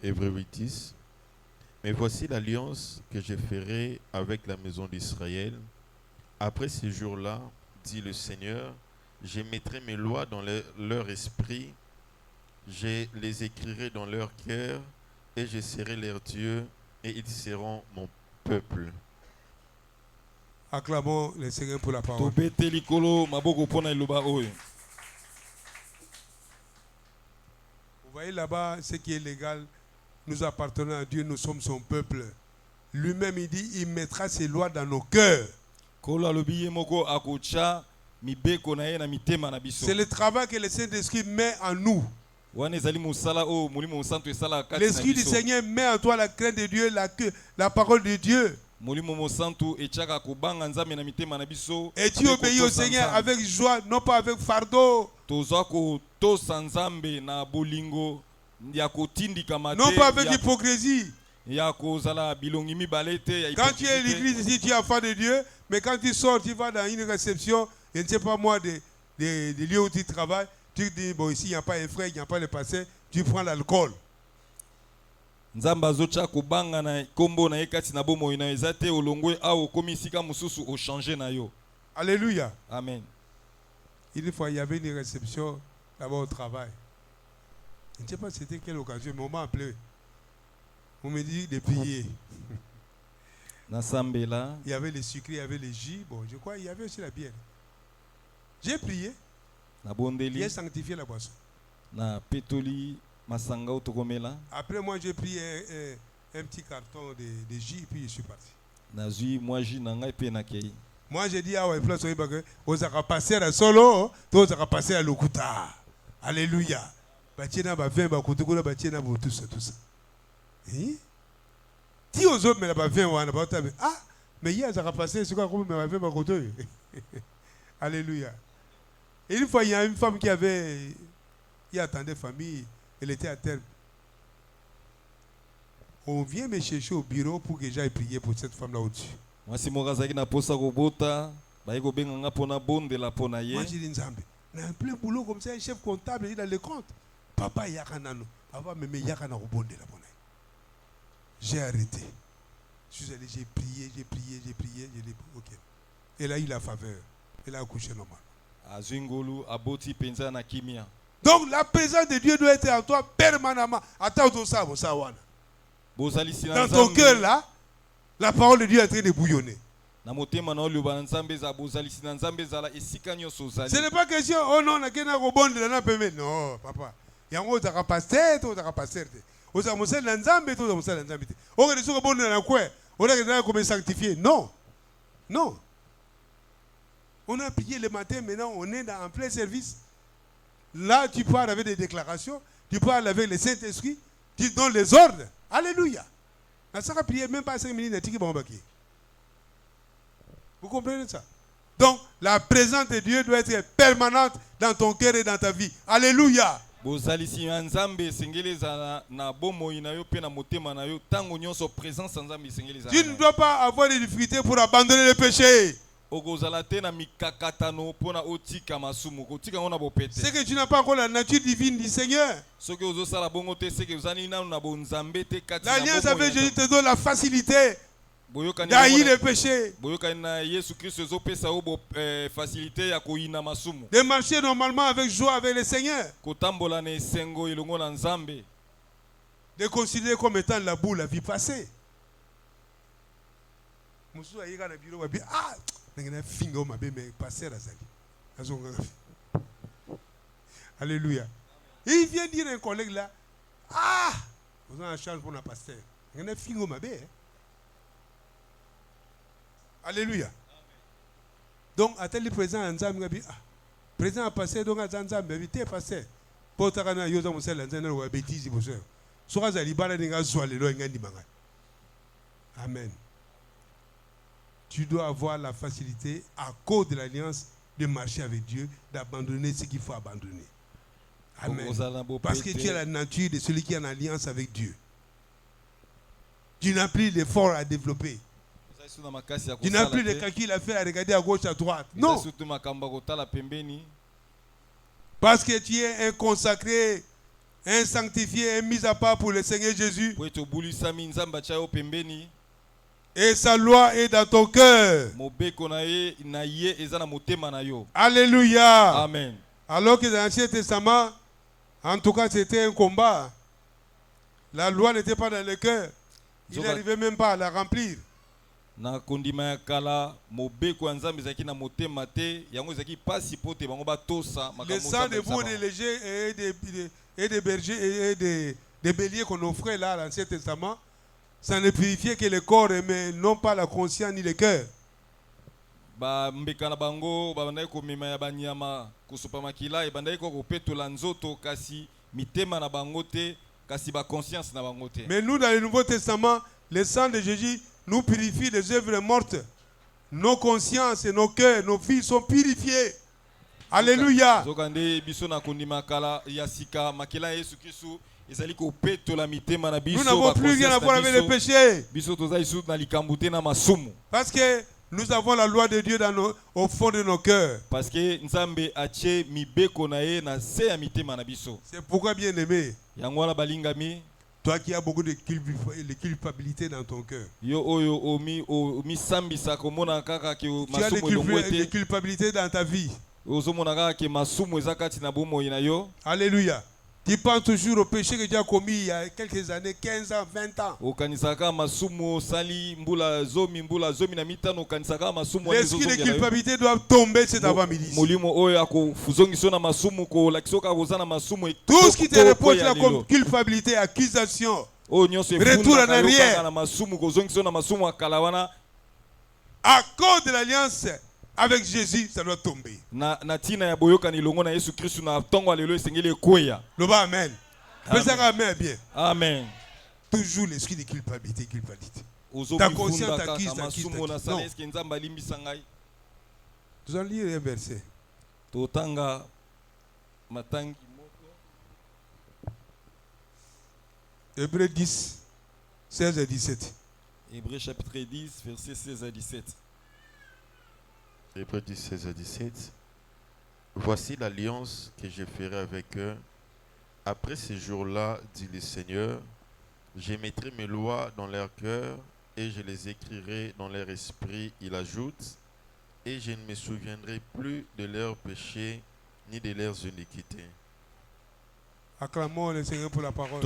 Hébreux 8, 10. Mais voici l'alliance que je ferai avec la maison d'Israël. Après ces jours-là, dit le Seigneur, je mettrai mes lois dans leur esprit, je les écrirai dans leur cœur, et je serai leur Dieu, et ils seront mon peuple. Acclamons le Seigneur pour la parole. Tobete likolo maboko pona iloba oyo. Vous voyez là-bas, ce qui est légal, nous appartenons à Dieu, nous sommes son peuple. Lui-même, il dit, il mettra ses lois dans nos cœurs. Kolo alobi ye moko akocha mibeko na ye na mitema na biso. C'est le travail que le Saint-Esprit met en nous. Wana ezali mosala o molimo santo esala kati na L'Esprit du biso. Seigneur met en toi la crainte de Dieu, la parole de Dieu. Molimo mosantu echaka kubanga Nzambe na mitema na biso. Et tu obéis au Seigneur avec joie, non pas avec fardeau. Toza ko tosa Nzambe na bolingo ya kotindika mate. Non pas avec hypocrisie. Ya kozala bilongi mibale te ya Quand tu es à l'église ici, tu es enfant de Dieu, mais quand tu sors, tu vas dans une réception, je ne sais pas moi, des lieux où tu travailles, tu te dis, bon, ici, il n'y a pas un frère, il n'y a pas le pasteur, tu prends l'alcool. Nzambe azocha kubanga na kombo na yekati na bomo ina ezate olongwe au komisika mususu o changer na yo. Alléluia. Amen. Une fois, il y avait une réception là-bas au travail. Je ne sais pas c'était quelle occasion, mais on m'a appelé. On me dit de prier. Na sambela. Il y avait les sucrés, il y avait les jus. Bon, je crois qu'il y avait aussi la bière. J'ai prié. Na bondeli. J'ai sanctifié la boisson. Na petoli masanga otokomela. Après, moi, j'ai pris un petit carton de jus et puis je suis parti. Na zui moi ji na ngai pe na kei. Moi, j'ai dit, ah ouais, place, on va passer à solo, on va passer à l'okuta. Alléluia. Batiena ba vin ba kutukula batiena ba tout ça. Ti aux autres mais la ba vin wana ba ta ah mais hier ça va passer ce quoi comme mais ba vin ba kutu. Alléluia. Et une fois il y a une femme qui attendait famille, elle était à terre. On vient me chercher au bureau pour que j'aille prier pour cette femme là au-dessus. Mwasi morazaki na posa kobota, ba yeko benga nga pona bonde la pona ye. Moi j'ai dit Nzambe, on a un plein boulot comme ça, un chef comptable, il est dans les comptes. Papa yakanano, avant me yakana robonde la bonne. J'ai arrêté. Je suis allé, j'ai prié, j'ai dit OK. Elle a eu la faveur. Elle a accouché normal. Azungulu aboti penza na kimia. Donc la présence de Dieu doit être en toi permanemment. Attends tout ça, dans ton cœur là, la parole de Dieu est en train de bouillonner. Ce n'est pas question, oh non, on a qu'un robot de la paix. Non, papa. Il y a un autre pasteur, autre pasteur. On a moussé l'ensemble, tout moussé l'ensemble. On a des robot de la quoi? On a comme sanctifié. Non. Non. On a prié le matin, maintenant on est en plein service. Là, tu parles avec des déclarations, tu parles avec le Saint-Esprit, tu donnes les ordres. Alléluia. Ça va prier même pas 5 minutes. Vous comprenez ça? Donc, la présence de Dieu doit être permanente dans ton cœur et dans ta vie. Alléluia. bozalisi ya nzambe esengeli ezala na bomoi na yo pe na motema na yo tango nyonso présence ya nzambe esengeli ezala. Tu ne dois pas avoir des difficultés pour abandonner le péché. okozala te na mikakatano mpona otika masumu kotika ngo na bopete. C'est que tu n'as pas encore la nature divine du Seigneur. soki ozosala bongo te seke ozali nanu na bonzambe te kati na L'alliance bomoi avec na Jésus te donne la facilité boyokani d'haïr le péché, boyokani na Yesu Kristo ezopesa yo facilité ya koyina masumu de marcher normalement avec joie avec le Seigneur, kotambola na esengo elongo na nzambe, de considérer comme étant la boue la vie passée. Musu ayika na biro wabi ah ngena fingo mabe me passer azali. Azonga. Alléluia. Il vient dire à un collègue là, ah, vous avez un chance pour la pasteur. Ngena fingo mabe. Alléluia. Donc, à tel présent, un zam gabi, ah, présent à passer, donc à zam gabi, t'es passé. Pour ta cana, yosa moussel, un zam ou à bêtise, vous savez. Soit à l'ibala n'enga soit le loin di manga. Amen. Tu dois avoir la facilité, à cause de l'alliance, de marcher avec Dieu, d'abandonner ce qu'il faut abandonner. Amen. Parce que tu as la nature de celui qui est en alliance avec Dieu. Tu n'as plus d'efforts à développer. Tu n'as plus de calculs à faire à regarder à gauche, à droite. Non. Parce que tu es un consacré, un sanctifié, un mis à part pour le Seigneur Jésus. Et sa loi est dans ton cœur. Alléluia. Amen. Alors que dans l'Ancien Testament, en tout cas, c'était un combat. La loi n'était pas dans le cœur. Il n'arrivait même pas à la remplir. Na kondima ya kala mobeko ya nzambe ezalaki na motema te yango ezalaki pasi po te bango batosa makambo. Le sang de boucs, des légers et des bergers et des béliers qu'on offrait là à l'Ancien Testament, ça ne purifiait que le corps mais non pas la conscience ni le cœur. Ba mbeka na bango babandaki komema ya banyama kosopa makila ebandaki kopetola nzoto kasi mitema na bango te kasi ba conscience na bango te. Mais nous dans le Nouveau Testament, le sang de Jésus nous purifie des œuvres mortes. Nos consciences et nos cœurs, nos vies sont purifiés. Alléluia. Nous n'avons plus rien à voir avec le péché. Parce que nous avons la loi de Dieu au fond de nos cœurs. C'est pourquoi, bien aimé, toi qui as beaucoup de culpabilité dans ton cœur. Tu as des culpabilités dans ta vie. Alléluia. Tu penses toujours au péché que tu as commis il y a quelques années, 15 ans, 20 ans. L'esprit de culpabilité doit tomber cet avant-midi. Tout ce qui te reproche là comme culpabilité, accusation, retour en arrière, à cause de l'alliance avec Jésus, ça doit tomber. Le amen. Amen bien. Amen. Toujours l'esprit de culpabilité. Ta conscience t'accuse. Non. Nous allons lire un verset. Hébreux 10, 16 et 17. Hébreux chapitre 10, versets 16 à 17. Hébreux 10, 16 à 17. Voici l'alliance que je ferai avec eux. Après ces jours-là, dit le Seigneur, je mettrai mes lois dans leur cœur et je les écrirai dans leur esprit. Il ajoute, et je ne me souviendrai plus de leurs péchés ni de leurs iniquités. Acclamons le Seigneur pour la parole.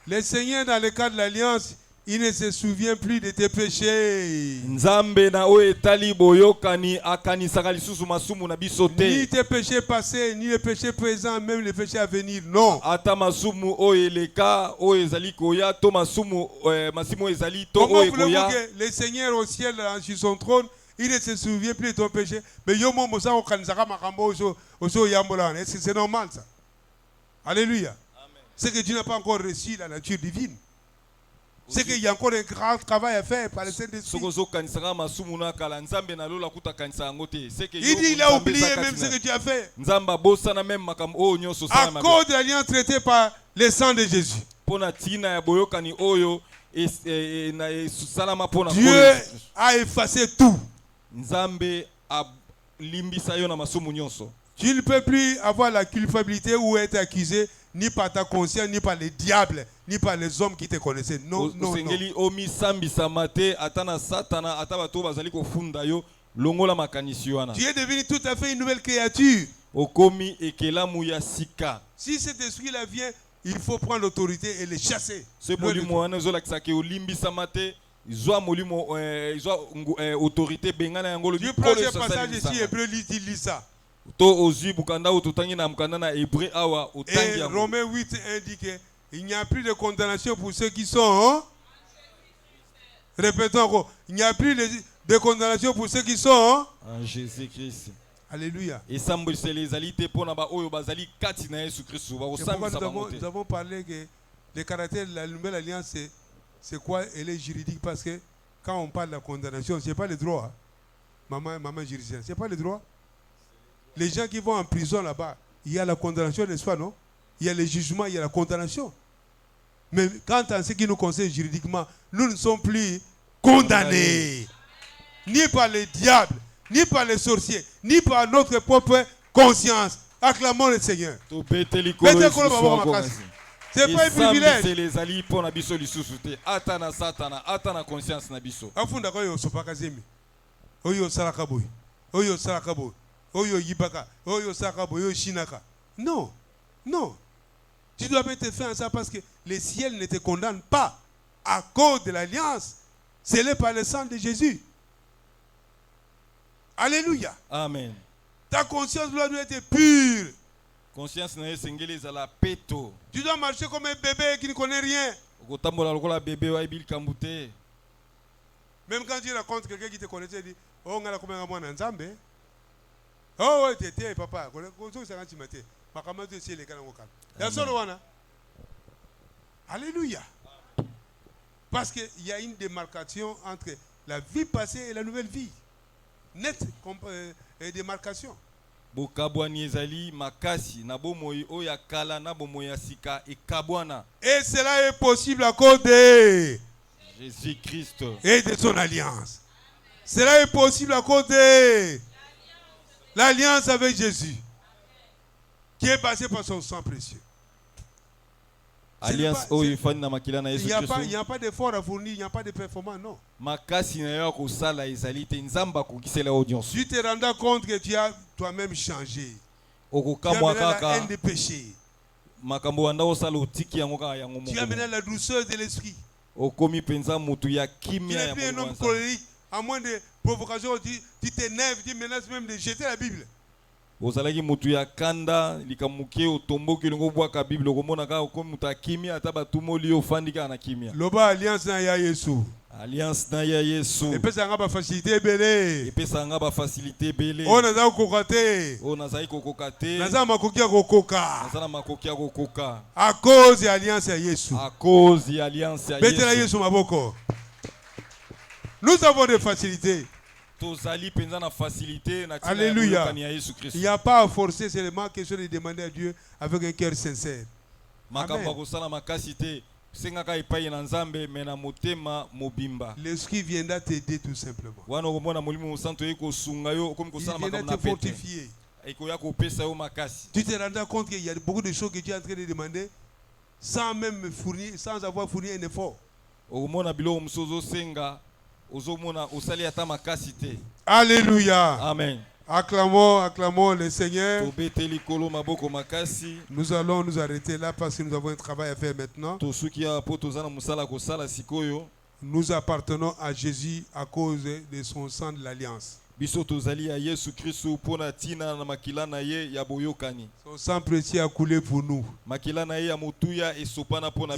Le Seigneur, dans le cadre de l'alliance, il ne se souvient plus de tes péchés. Ni tes péchés passés, ni les péchés présents, même les péchés à venir. Non. Comment voulez-vous que le Seigneur au ciel, sur son trône, il ne se souvient plus de ton péché? Mais est-ce que c'est normal ça? Alléluia. C'est que tu n'as pas encore reçu la nature divine. C'est qu'il y a encore un grand travail à faire par le Saint-Esprit. soko zokanisaka masumu na kala nzambe na lola kutakanisa yango te. C'est que Il dit il a oublié même ce que tu as fait. nzamba bosana même makambo oyo nyonso À sala mabe. cause de l'alliance traitée par le sang de Jésus. Pona tina ya boyokani oyo na salama pona Dieu a effacé tout. nzambe a limbisa yo na masumu nyonso. Tu ne peux plus avoir la culpabilité ou être accusé ni par ta conscience, ni par les diables, ni par les hommes qui te connaissaient. Non, non, non. Sengeli omi sambisa mate atana satana atabato bazali kofunda yo longola makanisi wana. Tu es devenu tout à fait une nouvelle créature. Okomi ekelamu ya sika. Si cet esprit-là vient, il faut prendre l'autorité et le chasser. Ce molimo wana zolakisa ke olimbisa mate izwa molimo izwa autorité bengana yangolo Dieu prend ce passage ici, Hébreu lit ça. To ozi bukanda ututangi na mkanda na Hébreu awa utangi Et yango. Romains 8 indique qu'il n'y a plus de condamnation pour ceux qui sont. Répétons encore. Il n'y a plus de condamnation pour ceux qui sont. En Jésus-Christ. Alléluia. Et sambolise les alités pour naba oyo bazali kati na Yesu Christ. Nous avons parlé que le caractère de la nouvelle alliance, c'est quoi? Elle est juridique parce que quand on parle de la condamnation, ce n'est pas le droit. Maman juridienne, ce n'est pas le droit. Les gens qui vont en prison là-bas, il y a la condamnation, n'est-ce pas, non? Il y a le jugement, il y a la condamnation. Mais quant à ce qui nous concerne juridiquement, nous ne sommes plus condamnés. Ni par les diables, ni par les sorciers, ni par notre propre conscience. Acclamons le Seigneur. C'est pas un privilège. C'est les alliés pour na biso lisusu te. Atana satana, atana conscience na biso. Afunda ko yo sopakazemi. Oyo salakaboy. Oyo salakaboy. Oyo yibaka. Oyo salakaboy, oyo shinaka. Non. Non. Tu dois mettre fin à ça parce que le ciel ne te condamne pas à cause de l'alliance scellée par le sang de Jésus. Alléluia. Amen. Ta conscience doit être pure. Conscience na sengeli za la peto. Tu dois marcher comme un bébé qui ne connaît rien. Okotambola lokola bébé wa ibil kambute. Même quand tu racontes quelqu'un qui te connaît, tu dis oh ngala comme un mwana nzambe. Oh ouais, t'es papa. Alléluia. Parce qu'il y a une démarcation entre la vie passée et la nouvelle vie. Nette démarcation. Bokabwani ezali makasi na bomoi oya kala na bomoi ya sika ekabwana. Et cela est possible à cause de Jésus-Christ et de son alliance. Cela est possible à cause de l'alliance avec Jésus qui est passée par son sang précieux. Alliance oyo fani na makila na Yesu Christ. Il n'y a pas d'effort à fournir, il n'y a pas de performance, non. Makasi na yo ko sala ezali te nzamba ko kisela audience. Tu te rends compte que tu as toi-même changé. Tu as kaka la haine des péchés. Makambo wanda osala otiki yango kaka yango moko. Tu as mené la douceur de l'esprit. Okomi penza mutu ya Tu kimia n'es ya plus un homme colérique. À moins de provocation, tu t'énerves, tu menaces même de jeter la Bible. ozalaki mutu ya kanda likamuke otomboki longo bwaka Bible okomona kaka okomi mutu ya kimia ata batumoli ofandi kaka na kimia. Loba alliance na ya Yesu. Alliance na ya Yesu. Epesa nga ba facilité belé. Epesa nga ba facilité belé. On a kokote. On a zayi kokoka te. Naza makoki ya kokoka. Naza na makoki ya kokoka. À cause de l'alliance ya Yesu. À cause de l'alliance ya Yesu. Betela Yesu maboko. Nous avons des facilités. Alléluia. Il n'y a pas à forcer, c'est seulement question de demander à Dieu avec un cœur sincère. Amen. L'esprit viendra t'aider tout simplement. Il viendra te fortifier. Tu te rends compte qu'il y a beaucoup de choses que tu es en train de demander sans même fournir, sans avoir fourni un effort. Alléluia. Amen. Acclamons le Seigneur. Nous allons nous arrêter là parce que nous avons un travail à faire maintenant. Nous appartenons à Jésus à cause de son sang de l'alliance. Son sang précieux a coulé pour nous.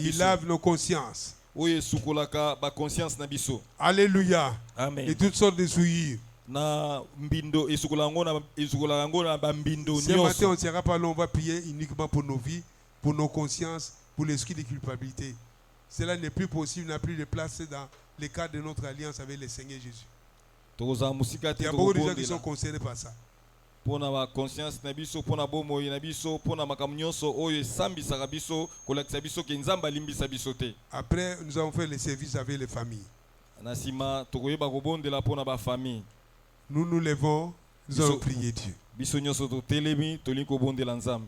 Il lave nos consciences. Alléluia. Amen. Et toutes sortes de souillures. Ce matin, on ne sera pas là, on va prier uniquement pour nos vies, pour nos consciences, pour l'esprit de culpabilité. cela n'est plus possible, n'a plus de place dans le cadre de notre alliance avec le Seigneur Jésus. tokozala mosika Il y te a beaucoup de gens qui sont tokobondela concernés par ça. mpona baconscience na biso mpona bomoi na biso mpona makambo nyonso oyo esambisaka biso kolakisa biso ke nzambe alimbisa biso te. Après, nous avons fait le service avec les familles. na nsima tokoyeba kobondela mpona bafamille. Nous nous levons, nous allons prier Dieu. biso nyonso totelemi tolingi kobondela nzambe.